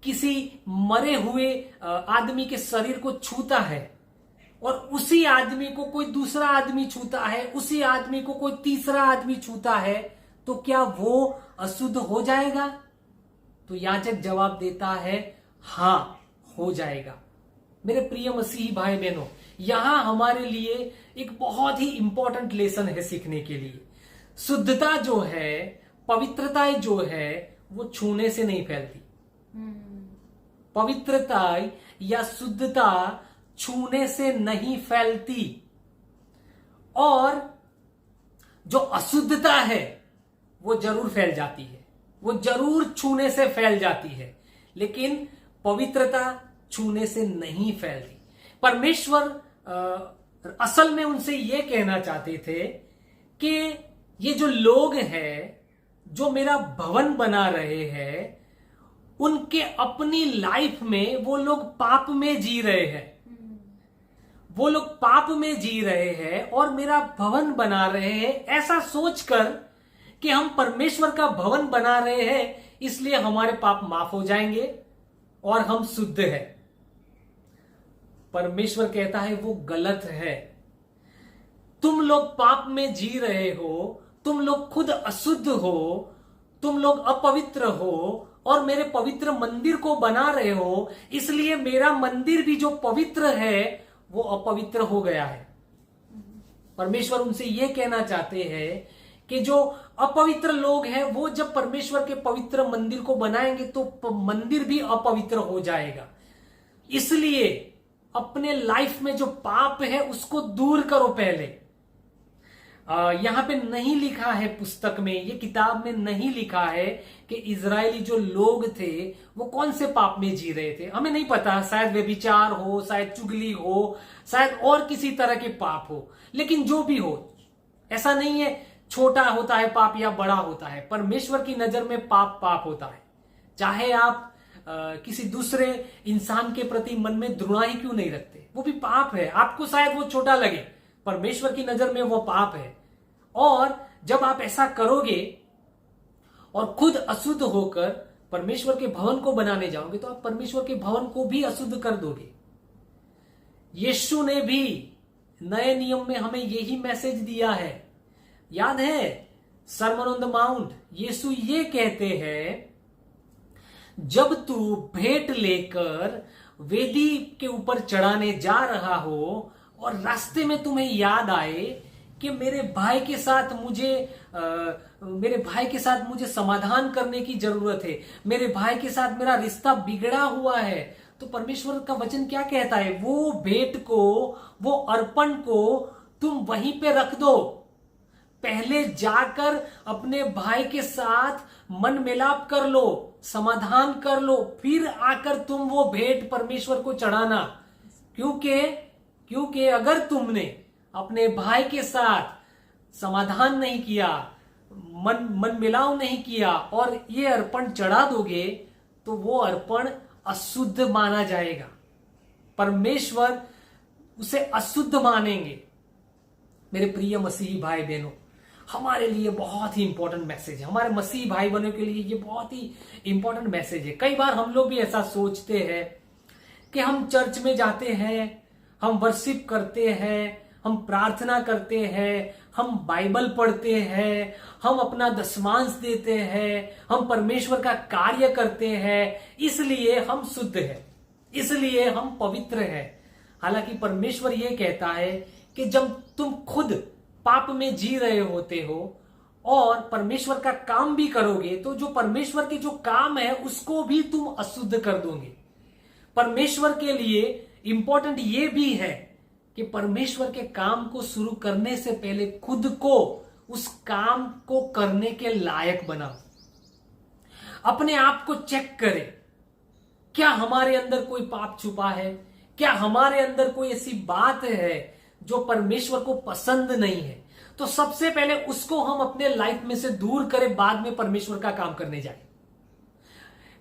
किसी मरे हुए आदमी के शरीर को छूता है और उसी आदमी को कोई दूसरा आदमी छूता है, उसी आदमी को कोई तीसरा आदमी छूता है, तो क्या वो अशुद्ध हो जाएगा? तो याजक जवाब देता है, हां, हो जाएगा। मेरे प्रिय मसीही भाई बहनों, यहां हमारे लिए एक बहुत ही इंपॉर्टेंट लेसन है सीखने के लिए। शुद्धता जो है, पवित्रता जो है, वो छूने से नहीं फैलती। पवित्रता या शुद्धता छूने से नहीं फैलती, और जो अशुद्धता है वो जरूर फैल जाती है, वो जरूर छूने से फैल जाती है, लेकिन पवित्रता छूने से नहीं फैलती। परमेश्वर असल में उनसे ये कहना चाहते थे कि ये जो लोग हैं जो मेरा भवन बना रहे हैं, उनके अपनी लाइफ में वो लोग पाप में जी रहे हैं, वो लोग पाप में जी रहे हैं और मेरा भवन बना रहे हैं ऐसा सोचकर कि हम परमेश्वर का भवन बना रहे हैं, इसलिए हमारे पाप माफ हो जाएंगे और हम शुद्ध हैं। परमेश्वर कहता है वो गलत है। तुम लोग पाप में जी रहे हो, तुम लोग खुद अशुद्ध हो, तुम लोग अपवित्र हो और मेरे पवित्र मंदिर को बना रहे हो, इसलिए मेरा मंदिर भी जो पवित्र है वो अपवित्र हो गया है। परमेश्वर उनसे यह कहना चाहते हैं कि जो अपवित्र लोग हैं वो जब परमेश्वर के पवित्र मंदिर को बनाएंगे तो मंदिर भी अपवित्र हो जाएगा। इसलिए अपने लाइफ में जो पाप है उसको दूर करो पहले। यहां पे नहीं लिखा है, पुस्तक में, ये किताब में नहीं लिखा है कि इजरायली जो लोग थे वो कौन से पाप में जी रहे थे। हमें नहीं पता, शायद व्यभिचार हो, शायद चुगली हो, शायद और किसी तरह के पाप हो। लेकिन जो भी हो, ऐसा नहीं है छोटा होता है पाप या बड़ा होता है। परमेश्वर की नजर में पाप पाप होता है। चाहे आप किसी दूसरे इंसान के प्रति मन में द्रुणाई क्यों नहीं रखते, वो भी पाप है। आपको शायद वो छोटा लगे, परमेश्वर की नजर में वो पाप है। और जब आप ऐसा करोगे और खुद अशुद्ध होकर परमेश्वर के भवन को बनाने जाओगे तो आप परमेश्वर के भवन को भी अशुद्ध कर दोगे। यीशु ने भी नए नियम में हमें यही मैसेज दिया है। याद है सरमन ऑन द माउंट, यीशु ये कहते हैं, जब तू भेंट लेकर वेदी के ऊपर चढ़ाने जा रहा हो और रास्ते में तुम्हें याद आए कि मेरे भाई के साथ मुझे समाधान करने की जरूरत है, मेरे भाई के साथ मेरा रिश्ता बिगड़ा हुआ है, तो परमेश्वर का वचन क्या कहता है, वो भेंट को, वो अर्पण को तुम वहीं पे रख दो। पहले जाकर अपने भाई के साथ मन मिलाप कर लो, समाधान कर लो, फिर आकर तुम वो भेंट परमेश्वर को चढ़ाना। क्योंकि अगर तुमने अपने भाई के साथ समाधान नहीं किया, मन मिलाव नहीं किया और ये अर्पण चढ़ा दोगे तो वो अर्पण अशुद्ध माना जाएगा। परमेश्वर उसे अशुद्ध मानेंगे। मेरे प्रिय मसीही भाई बहनों, हमारे लिए बहुत ही इंपॉर्टेंट मैसेज है। हमारे मसीही भाई बहनों के लिए ये बहुत ही इंपॉर्टेंट मैसेज है। कई बार हम लोग भी ऐसा सोचते हैं कि हम चर्च में जाते हैं, हम वर्शिप करते हैं, हम प्रार्थना करते हैं, हम बाइबल पढ़ते हैं, हम अपना दशमांश देते हैं, हम परमेश्वर का कार्य करते हैं, इसलिए हम शुद्ध हैं, इसलिए हम पवित्र हैं। हालांकि परमेश्वर ये कहता है कि जब तुम खुद पाप में जी रहे होते हो और परमेश्वर का काम भी करोगे तो जो परमेश्वर के जो काम है उसको भी तुम अशुद्ध कर दोगे। परमेश्वर के लिए इंपॉर्टेंट ये भी है कि परमेश्वर के काम को शुरू करने से पहले खुद को उस काम को करने के लायक बनाओ। अपने आप को चेक करें, क्या हमारे अंदर कोई पाप छुपा है, क्या हमारे अंदर कोई ऐसी बात है जो परमेश्वर को पसंद नहीं है। तो सबसे पहले उसको हम अपने लाइफ में से दूर करें, बाद में परमेश्वर का काम करने जाए।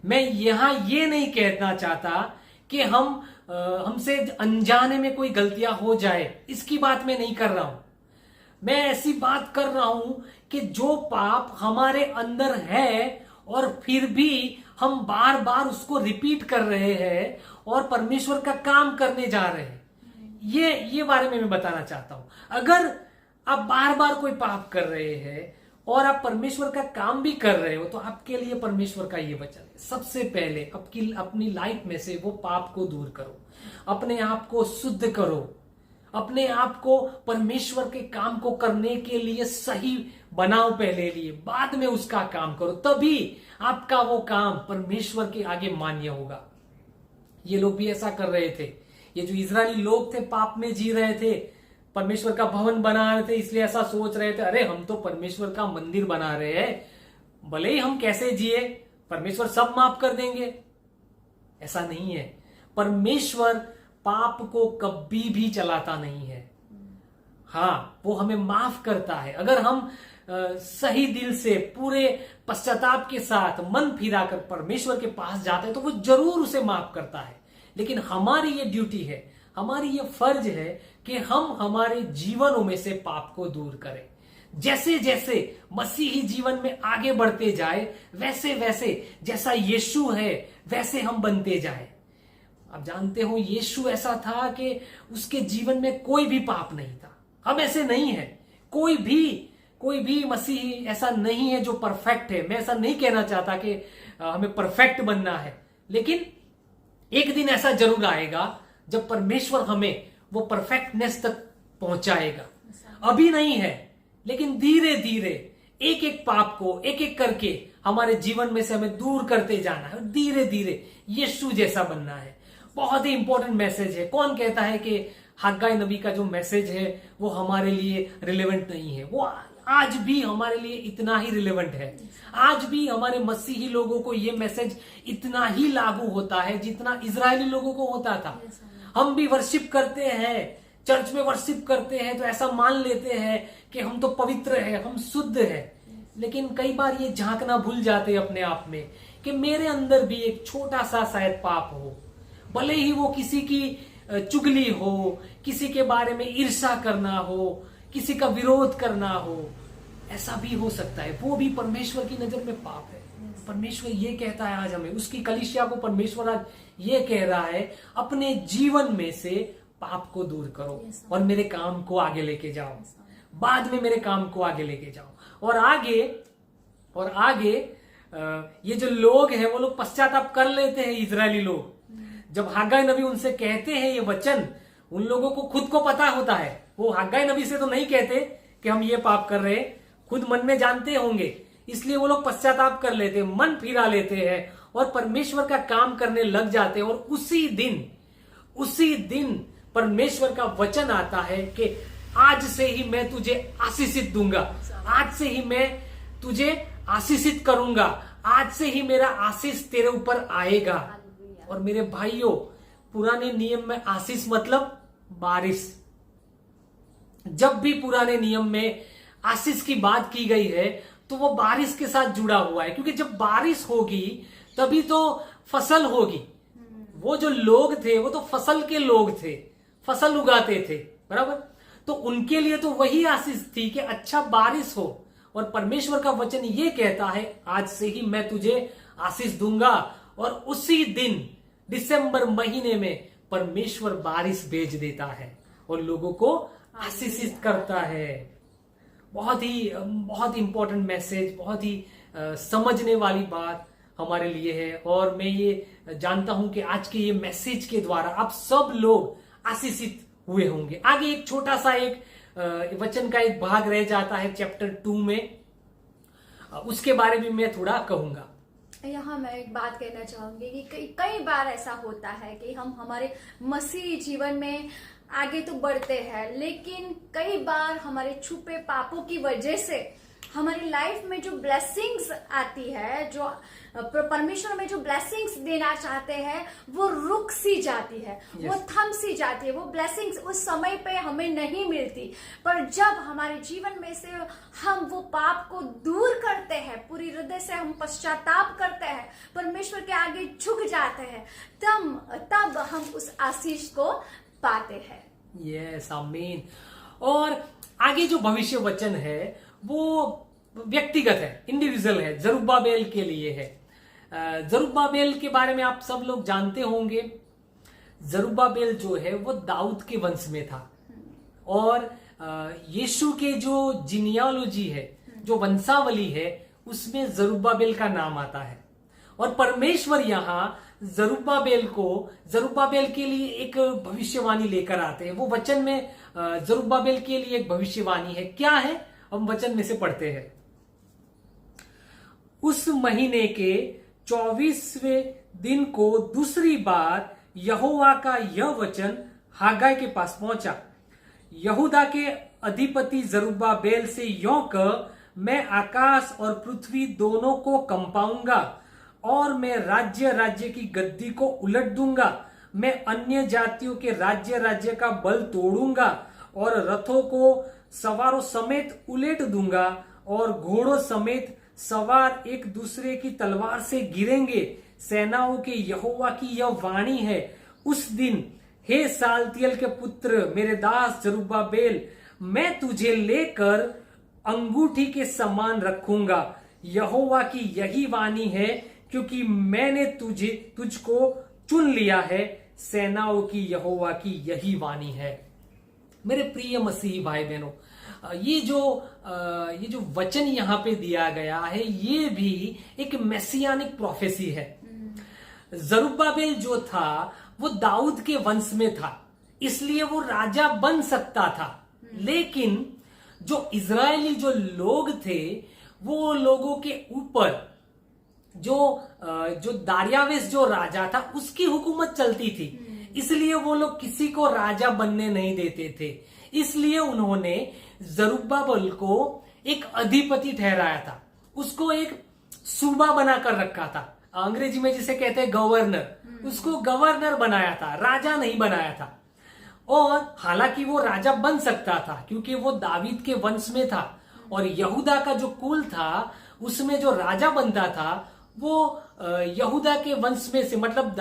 मैं यहां ये नहीं कहना चाहता कि हमसे अनजाने में कोई गलतियां हो जाए, इसकी बात मैं नहीं कर रहा हूं। मैं ऐसी बात कर रहा हूं कि जो पाप हमारे अंदर है और फिर भी हम बार बार उसको रिपीट कर रहे हैं और परमेश्वर का काम करने जा रहे हैं, ये बारे में मैं बताना चाहता हूं। अगर आप बार बार कोई पाप कर रहे हैं और आप परमेश्वर का काम भी कर रहे हो तो आपके लिए परमेश्वर का ये वचन है, सबसे पहले अपनी लाइफ में से वो पाप को दूर करो, अपने आप को शुद्ध करो, अपने आप को परमेश्वर के काम को करने के लिए सही बनाओ पहले लिए, बाद में उसका काम करो, तभी आपका वो काम परमेश्वर के आगे मान्य होगा। ये लोग भी ऐसा कर रहे थे। ये जो इजरायली लोग थे पाप में जी रहे थे, परमेश्वर का भवन बना रहे थे, इसलिए ऐसा सोच रहे थे, अरे हम तो परमेश्वर का मंदिर बना रहे हैं, भले ही हम कैसे जिए परमेश्वर सब माफ कर देंगे। ऐसा नहीं है। परमेश्वर पाप को कभी भी चलाता नहीं है। हाँ, वो हमें माफ करता है अगर हम सही दिल से पूरे पश्चाताप के साथ मन फिराकर परमेश्वर के पास जाते हैं तो वो जरूर उसे माफ करता है। लेकिन हमारी ये ड्यूटी है, हमारी ये फर्ज है कि हम हमारे जीवनों में से पाप को दूर करें। जैसे जैसे मसीही जीवन में आगे बढ़ते जाए वैसे वैसे जैसा यीशु है वैसे हम बनते जाए। आप जानते हो यीशु ऐसा था कि उसके जीवन में कोई भी पाप नहीं था, हम ऐसे नहीं है। कोई भी मसीही ऐसा नहीं है जो परफेक्ट है। मैं ऐसा नहीं कहना चाहता कि हमें परफेक्ट बनना है, लेकिन एक दिन ऐसा जरूर आएगा जब परमेश्वर हमें वो परफेक्टनेस तक पहुंचाएगा। अभी नहीं है, लेकिन धीरे धीरे एक एक पाप को एक एक करके हमारे जीवन में से हमें दूर करते जाना है। धीरे धीरे यीशु जैसा बनना है। बहुत ही इंपॉर्टेंट मैसेज है। कौन कहता है कि हग्गाई नबी का जो मैसेज है वो हमारे लिए रिलेवेंट नहीं है? वो आज भी हमारे लिए इतना ही रिलेवेंट है। आज भी हमारे मसीही लोगों को ये मैसेज इतना ही लागू होता है जितना इजरायली लोगों को होता था। हम भी वर्शिप करते हैं, चर्च में वर्शिप करते हैं तो ऐसा मान लेते हैं कि हम तो पवित्र है, हम शुद्ध है, लेकिन कई बार ये झांकना भूल जाते हैं अपने आप में कि मेरे अंदर भी एक छोटा सा शायद पाप हो। भले ही वो किसी की चुगली हो, किसी के बारे में ईर्ष्या करना हो, किसी का विरोध करना हो, ऐसा भी हो सकता है। वो भी परमेश्वर की नजर में पाप है। परमेश्वर ये कहता है आज हमें, उसकी कलीसिया को परमेश्वर आज ये कह रहा है, अपने जीवन में से पाप को दूर करो और मेरे काम को आगे लेके जाओ। बाद में मेरे काम को आगे लेके जाओ। और आगे ये जो लोग हैं वो लोग पश्चाताप कर लेते हैं। इजरायली लोग जब हग्गाई नबी उनसे कहते हैं ये वचन, उन लोगों को खुद को पता होता है। वो हग्गाई नबी से तो नहीं कहते कि हम ये पाप कर रहे हैं, खुद मन में जानते होंगे, इसलिए वो लोग पश्चाताप कर लेते हैं, मन फिरा लेते हैं और परमेश्वर का काम करने लग जाते हैं। और उसी दिन परमेश्वर का वचन आता है कि आज से ही मैं तुझे आशीषित दूंगा, आज से ही मैं तुझे आशीषित करूंगा, आज से ही मेरा आशीष तेरे ऊपर आएगा। और मेरे भाइयों, पुराने नियम में आशीष मतलब बारिश। जब भी पुराने नियम में आशीष की बात की गई है तो वो बारिश के साथ जुड़ा हुआ है, क्योंकि जब बारिश होगी तभी तो फसल होगी। वो जो लोग थे वो तो फसल के लोग थे, फसल उगाते थे, बराबर। तो उनके लिए तो वही आशीष थी कि अच्छा बारिश हो। और परमेश्वर का वचन ये कहता है, आज से ही मैं तुझे आशीष दूंगा। और उसी दिन दिसंबर महीने में परमेश्वर बारिश भेज देता है और लोगों को आशीषित करता है। बहुत ही इंपॉर्टेंट मैसेज, बहुत ही समझने वाली बात हमारे लिए है। और मैं ये जानता हूं कि आज के ये मैसेज के द्वारा आप सब लोग आशीषित हुए होंगे। आगे एक छोटा सा एक वचन का एक भाग रह जाता है चैप्टर 2 में, उसके बारे में मैं थोड़ा कहूंगा। यहाँ मैं एक बात कहना चाहूंगी कि कई बार ऐसा होता है कि हम हमारे मसीह जीवन में आगे तो बढ़ते हैं, लेकिन कई बार हमारे छुपे पापों की वजह से हमारी लाइफ में जो ब्लेसिंग्स आती है, जो परमेश्वर में जो ब्लेसिंग्स देना चाहते हैं, वो रुक सी जाती है, वो थम सी जाती है। वो ब्लेसिंग्स उस समय पे हमें नहीं मिलती, पर जब हमारे जीवन में से हम वो पाप को दूर करते हैं, पूरी हृदय से हम पश्चाताप करते हैं, परमेश्वर के आगे झुक जाते हैं, तब हम उस आशीष को पाते हैं। यस, आमीन। और आगे जो भविष्य वचन है वो व्यक्तिगत है, इंडिविजुअल है, जरुब्बाबेल के लिए है। जरुब्बाबेल के बारे में आप सब लोग जानते होंगे। जरुब्बाबेल जो है वो दाऊद के वंश में था और यीशु के जो जीनियोलॉजी है, जो वंशावली है, उसमें जरुब्बाबेल का नाम आता है। और परमेश्वर यहाँ जरुब्बाबेल के लिए एक भविष्यवाणी लेकर आते हैं। वो वचन में जरुब्बाबेल के लिए एक भविष्यवाणी है। क्या है, हम वचन में से पढ़ते हैं। उस महीने के 24वें दिन को दूसरी बार यहोवा का यह वचन हागाई के पास पहुंचा। यहूदा के अधिपति जरुब्बाबेल से यों कह, मैं आकाश और पृथ्वी दोनों को कंपाऊंगा और मैं राज्य की गद्दी को उलट दूंगा। मैं अन्य जातियों के राज्य का बल तोड़ूंगा और रथों को सवारों समेत उलट दूंगा और घोड़ों समेत सवार एक दूसरे की तलवार से गिरेंगे। सेनाओं के यहोवा की यह वाणी है, उस दिन हे सालतियल के पुत्र मेरे दास जरुब्बाबेल, मैं तुझे लेकर अंगूठी के समान रखूंगा। यहोवा की यही वाणी है, क्योंकि मैंने तुझको चुन लिया है। सेनाओं की यहोवा की यही वाणी है। मेरे प्रिय मसीही भाई बहनों, ये जो वचन यहाँ पे दिया गया है, ये भी एक मेसियानिक प्रोफेसी है। जरुब्बाबेल जो था वो दाऊद के वंश में था, इसलिए वो राजा बन सकता था। लेकिन जो इजरायली जो लोग थे, वो लोगों के ऊपर जो दारियावेश जो राजा था उसकी हुकूमत चलती थी, इसलिए वो लोग किसी को राजा बनने नहीं देते थे। इसलिए उन्होंने जरुब्बाबेल को एक अधिपति ठहराया था, उसको एक सूबा बनाकर रखा था, अंग्रेजी में जिसे कहते हैं गवर्नर, उसको गवर्नर बनाया था, राजा नहीं बनाया था। और हालांकि वो राजा बन सकता था क्योंकि वो दावीद के वंश में था, और यहूदा का जो कुल था उसमें जो राजा बनता था वो यहूदा के वंश में से, मतलब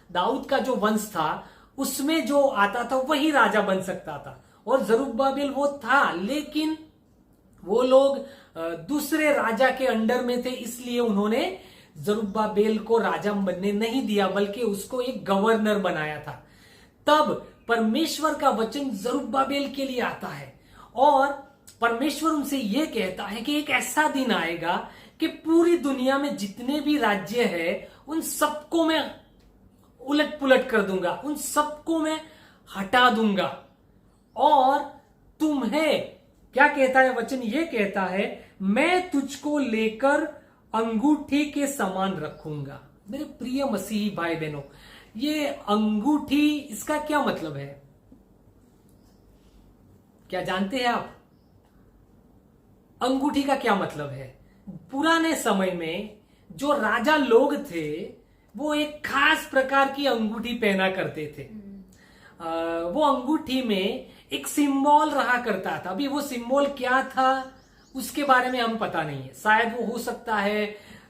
दाऊद का जो वंश था उसमें जो आता था वही राजा बन सकता था। और जरुब्बाबेल वो था, लेकिन वो लोग दूसरे राजा के अंडर में थे, इसलिए उन्होंने जरुब्बाबेल को राजा बनने नहीं दिया, बल्कि उसको एक गवर्नर बनाया था। तब परमेश्वर का वचन जरुब्बाबेल के लिए आता है और परमेश्वर उनसे यह कहता है कि एक ऐसा दिन आएगा कि पूरी दुनिया में जितने भी राज्य है उन सबको मैं उलट पुलट कर दूंगा, उन सबको मैं हटा दूंगा, और तुम्हें क्या कहता है वचन, ये कहता है मैं तुझको लेकर अंगूठी के समान रखूंगा। मेरे प्रिय मसीही भाई बहनों, ये अंगूठी, इसका क्या मतलब है? क्या जानते हैं आप अंगूठी का क्या मतलब है? पुराने समय में जो राजा लोग थे वो एक खास प्रकार की अंगूठी पहना करते थे। वो अंगूठी में एक सिंबल रहा करता था। अभी वो सिंबल क्या था उसके बारे में हम पता नहीं है, शायद वो हो सकता है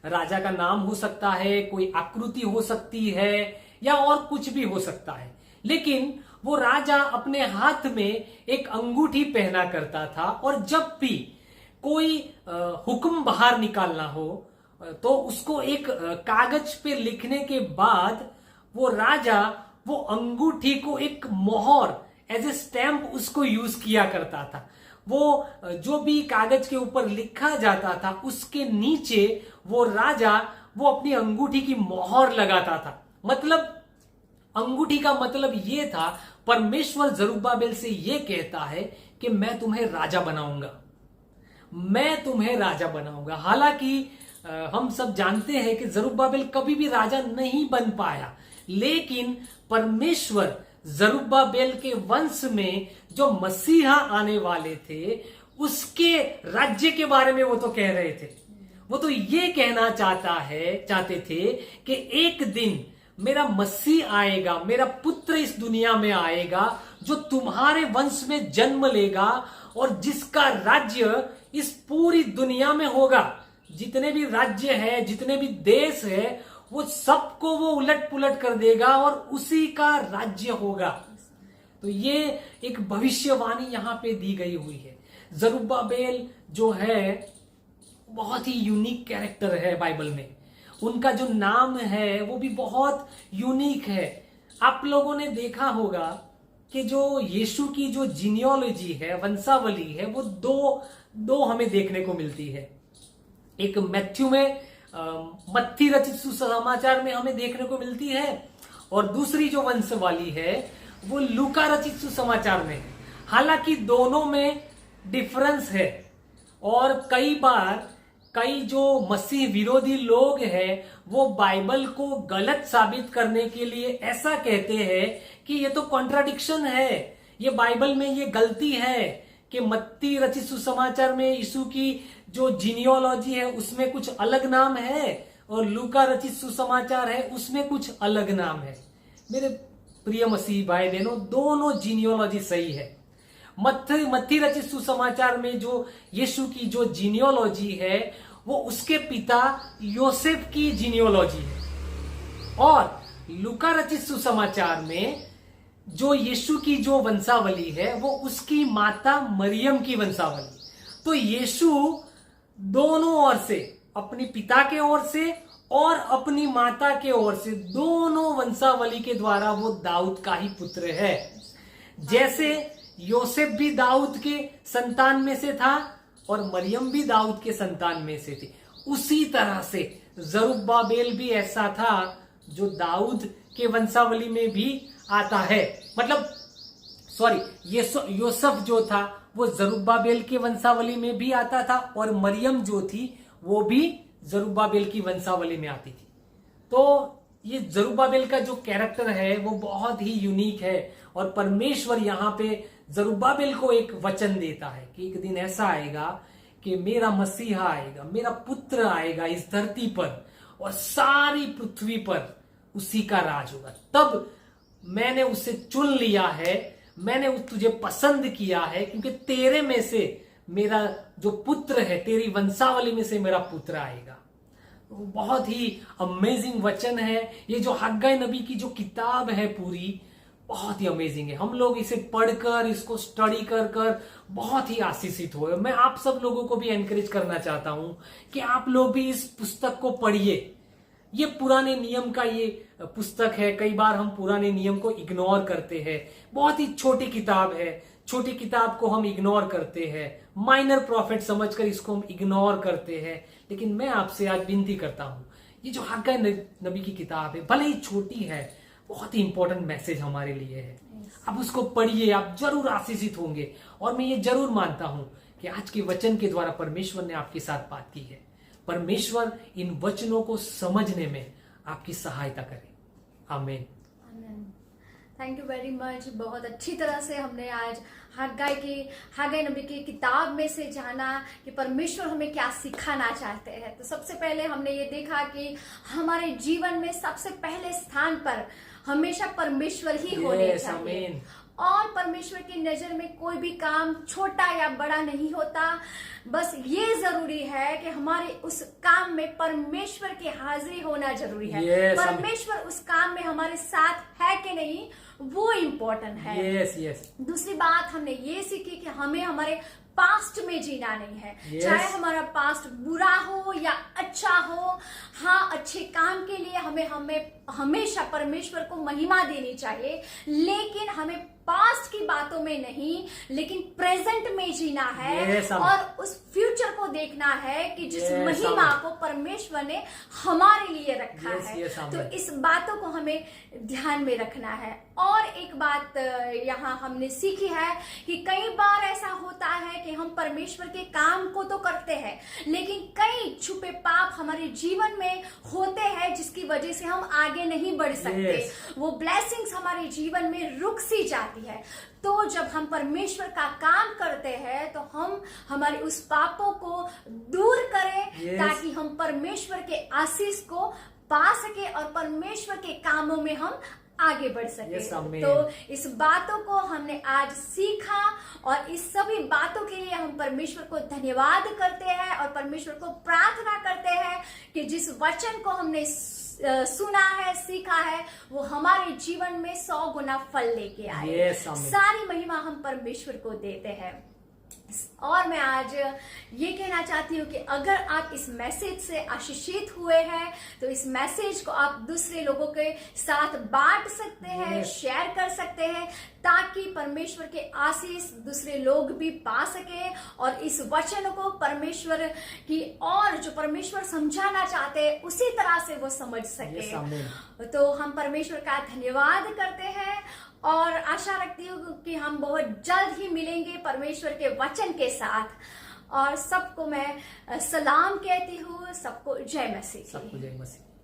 राजा का नाम हो सकता है, कोई आकृति हो सकती है, या और कुछ भी हो सकता है। लेकिन वो राजा अपने हाथ में एक अंगूठी पहना करता था, और जब भी कोई हुक्म बाहर निकालना हो तो उसको एक कागज पे लिखने के बाद वो राजा वो अंगूठी को एक मोहर एज ए स्टैंप उसको यूज किया करता था। वो जो भी कागज के ऊपर लिखा जाता था उसके नीचे वो राजा वो अपनी अंगूठी की मोहर लगाता था। मतलब अंगूठी का मतलब ये था, परमेश्वर जरुब्बाबेल से ये कहता है कि मैं तुम्हें राजा बनाऊंगा, मैं तुम्हें राजा बनाऊंगा। हालांकि हम सब जानते हैं कि जरुब्बाबेल कभी भी राजा नहीं बन पाया, लेकिन परमेश्वर जरुब्बाबेल के वंश में जो मसीहा आने वाले थे उसके राज्य के बारे में वो तो कह रहे थे। वो तो ये कहना चाहते थे कि एक दिन मेरा मसीह आएगा, मेरा पुत्र इस दुनिया में आएगा जो तुम्हारे वंश में जन्म लेगा और जिसका राज्य इस पूरी दुनिया में होगा। जितने भी राज्य है, जितने भी देश है, वो सबको वो उलट पुलट कर देगा और उसी का राज्य होगा। तो ये एक भविष्यवाणी यहां पे दी गई हुई है। जरुब्बाबेल जो है बहुत ही यूनिक कैरेक्टर है बाइबल में। उनका जो नाम है वो भी बहुत यूनिक है। आप लोगों ने देखा होगा कि जो यीशु की जो जीनियोलॉजी है, वंशावली है, वो दो हमें देखने को मिलती है। एक मैथ्यू में मत्ती रचित सुसमाचार में हमें देखने को मिलती है, और दूसरी जो वंशावली है वो लूका रचित सुसमाचार में है। हालांकि दोनों में डिफरेंस है, और कई बार कई जो मसीह विरोधी लोग हैं वो बाइबल को गलत साबित करने के लिए ऐसा कहते हैं कि ये तो कॉन्ट्राडिक्शन है, ये बाइबल में ये गलती है कि मत्ती रचित सुसमाचार में यीशु की जो जीनियोलॉजी है उसमें कुछ अलग नाम है और लूका रचित सुसमाचार है उसमें कुछ अलग नाम है। मेरे प्रिय मसीह भाई बहनों, दोनों जीनियोलॉजी सही है। मत्ती रचित सुसमाचार में जो यीशु की जो जीनियोलॉजी है वो उसके पिता योसेफ की जीनियोलॉजी है, और लूका रचित सुसमाचार में जो यीशु की जो वंशावली है वो उसकी माता मरियम की वंशावली। तो यीशु दोनों ओर से, अपनी पिता के ओर से और अपनी माता के ओर से, दोनों वंशावली के द्वारा वो दाऊद का ही पुत्र है। जैसे योसेफ भी दाऊद के संतान में से था और मरियम भी दाऊद के संतान में से थी। उसी तरह से जरुब्बाबेल भी ऐसा था जो दाऊद के वंशावली में भी आता है। मतलब योसेफ जो था वो जरुब्बाबेल के वंशावली में भी आता था और मरियम जो थी वो भी जरुब्बाबेल की वंशावली में आती थी। तो ये जरुब्बाबेल का जो कैरेक्टर है वो बहुत ही यूनिक है और परमेश्वर यहाँ पे जरुब्बाबेल को एक वचन देता है कि एक दिन ऐसा आएगा कि मेरा मसीहा आएगा, मेरा पुत्र आएगा इस धरती पर और सारी पृथ्वी पर उसी का राज होगा। तब मैंने उसे चुन लिया है, मैंने तुझे पसंद किया है क्योंकि तेरे में से मेरा जो पुत्र है, तेरी वंशावली में से मेरा पुत्र आएगा। बहुत ही अमेजिंग वचन है ये। जो हग्गाई नबी की जो किताब है पूरी बहुत ही अमेजिंग है। हम लोग इसे पढ़कर, इसको स्टडी कर कर बहुत ही आशीषित हुए। मैं आप सब लोगों को भी एनकरेज करना चाहता हूं कि आप लोग भी इस पुस्तक को पढ़िए। ये पुराने नियम का ये पुस्तक है। कई बार हम पुराने नियम को इग्नोर करते हैं। बहुत ही छोटी किताब है, छोटी किताब को हम इग्नोर करते हैं, माइनर प्रॉफिट समझकर इसको हम इग्नोर करते हैं। लेकिन मैं आपसे आज विनती करता हूं, ये जो हग्गाई नबी की किताब है भले ही छोटी है, बहुत ही इंपॉर्टेंट मैसेज हमारे लिए है। आप उसको पढ़िए, आप जरूर आशीषित होंगे। और मैं ये जरूर मानता हूं कि आज के वचन के द्वारा परमेश्वर ने आपके साथ बात की है। परमेश्वर इन वचनों को समझने में आपकी सहायता करे। आमीन। Thank you very much. बहुत अच्छी तरह से हमने आज हग्गाई नबी की किताब में से जाना कि परमेश्वर हमें क्या सिखाना चाहते हैं। तो सबसे पहले हमने ये देखा कि हमारे जीवन में सबसे पहले स्थान पर हमेशा परमेश्वर ही होने चाहिए। और परमेश्वर की नजर में कोई भी काम छोटा या बड़ा नहीं होता। बस ये जरूरी है कि हमारे उस काम में परमेश्वर की हाजिरी होना जरूरी है। परमेश्वर उस काम में हमारे साथ है कि नहीं वो इम्पोर्टेंट है। दूसरी बात हमने ये सीखी कि हमें हमारे पास्ट में जीना नहीं है। चाहे हमारा पास्ट बुरा हो या अच्छा हो, हाँ, अच्छे काम के लिए हमें हमेशा परमेश्वर को महिमा देनी चाहिए। लेकिन हमें पास्ट की बातों में नहीं, लेकिन प्रेजेंट में जीना है और उस फ्यूचर को देखना है कि जिस महिमा को परमेश्वर ने हमारे लिए रखा है। तो इस बातों को हमें ध्यान में रखना है। और एक बात यहाँ हमने सीखी है कि कई बार ऐसा होता है कि हम परमेश्वर के काम को तो करते हैं, लेकिन कई छुपे पाप हमारे जीवन में होते हैं जिसकी वजह से हम आगे नहीं बढ़ सकते। वो ब्लेसिंग्स हमारे जीवन में रुक सी जाती है। तो जब हम परमेश्वर का काम करते हैं तो हम हमारे उस पापों को दूर करें ताकि हम परमेश्वर के आशीष को पा सके और परमेश्वर के कामों में हम आगे बढ़ सके। तो इस बातों को हमने आज सीखा और इस सभी बातों के लिए हम परमेश्वर को धन्यवाद करते हैं और परमेश्वर को प्रार्थना करते हैं कि जिस वचन को हमने सुना है, सीखा है, वो हमारे जीवन में 100 गुना फल लेके आए। सारी महिमा हम परमेश्वर को देते हैं। और मैं आज ये कहना चाहती हूँ कि अगर आप इस मैसेज से आशीषित हुए हैं तो इस मैसेज को आप दूसरे लोगों के साथ बांट सकते हैं, शेयर कर सकते हैं, ताकि परमेश्वर के आशीष दूसरे लोग भी पा सके और इस वचन को परमेश्वर की और जो परमेश्वर समझाना चाहते हैं उसी तरह से वो समझ सके। तो हम परमेश्वर का धन्यवाद करते हैं और आशा रखती हूँ कि हम बहुत जल्द ही मिलेंगे परमेश्वर के वचन के साथ। और सबको मैं सलाम कहती हूँ। सबको जय मसीह। सबको जय मसीह।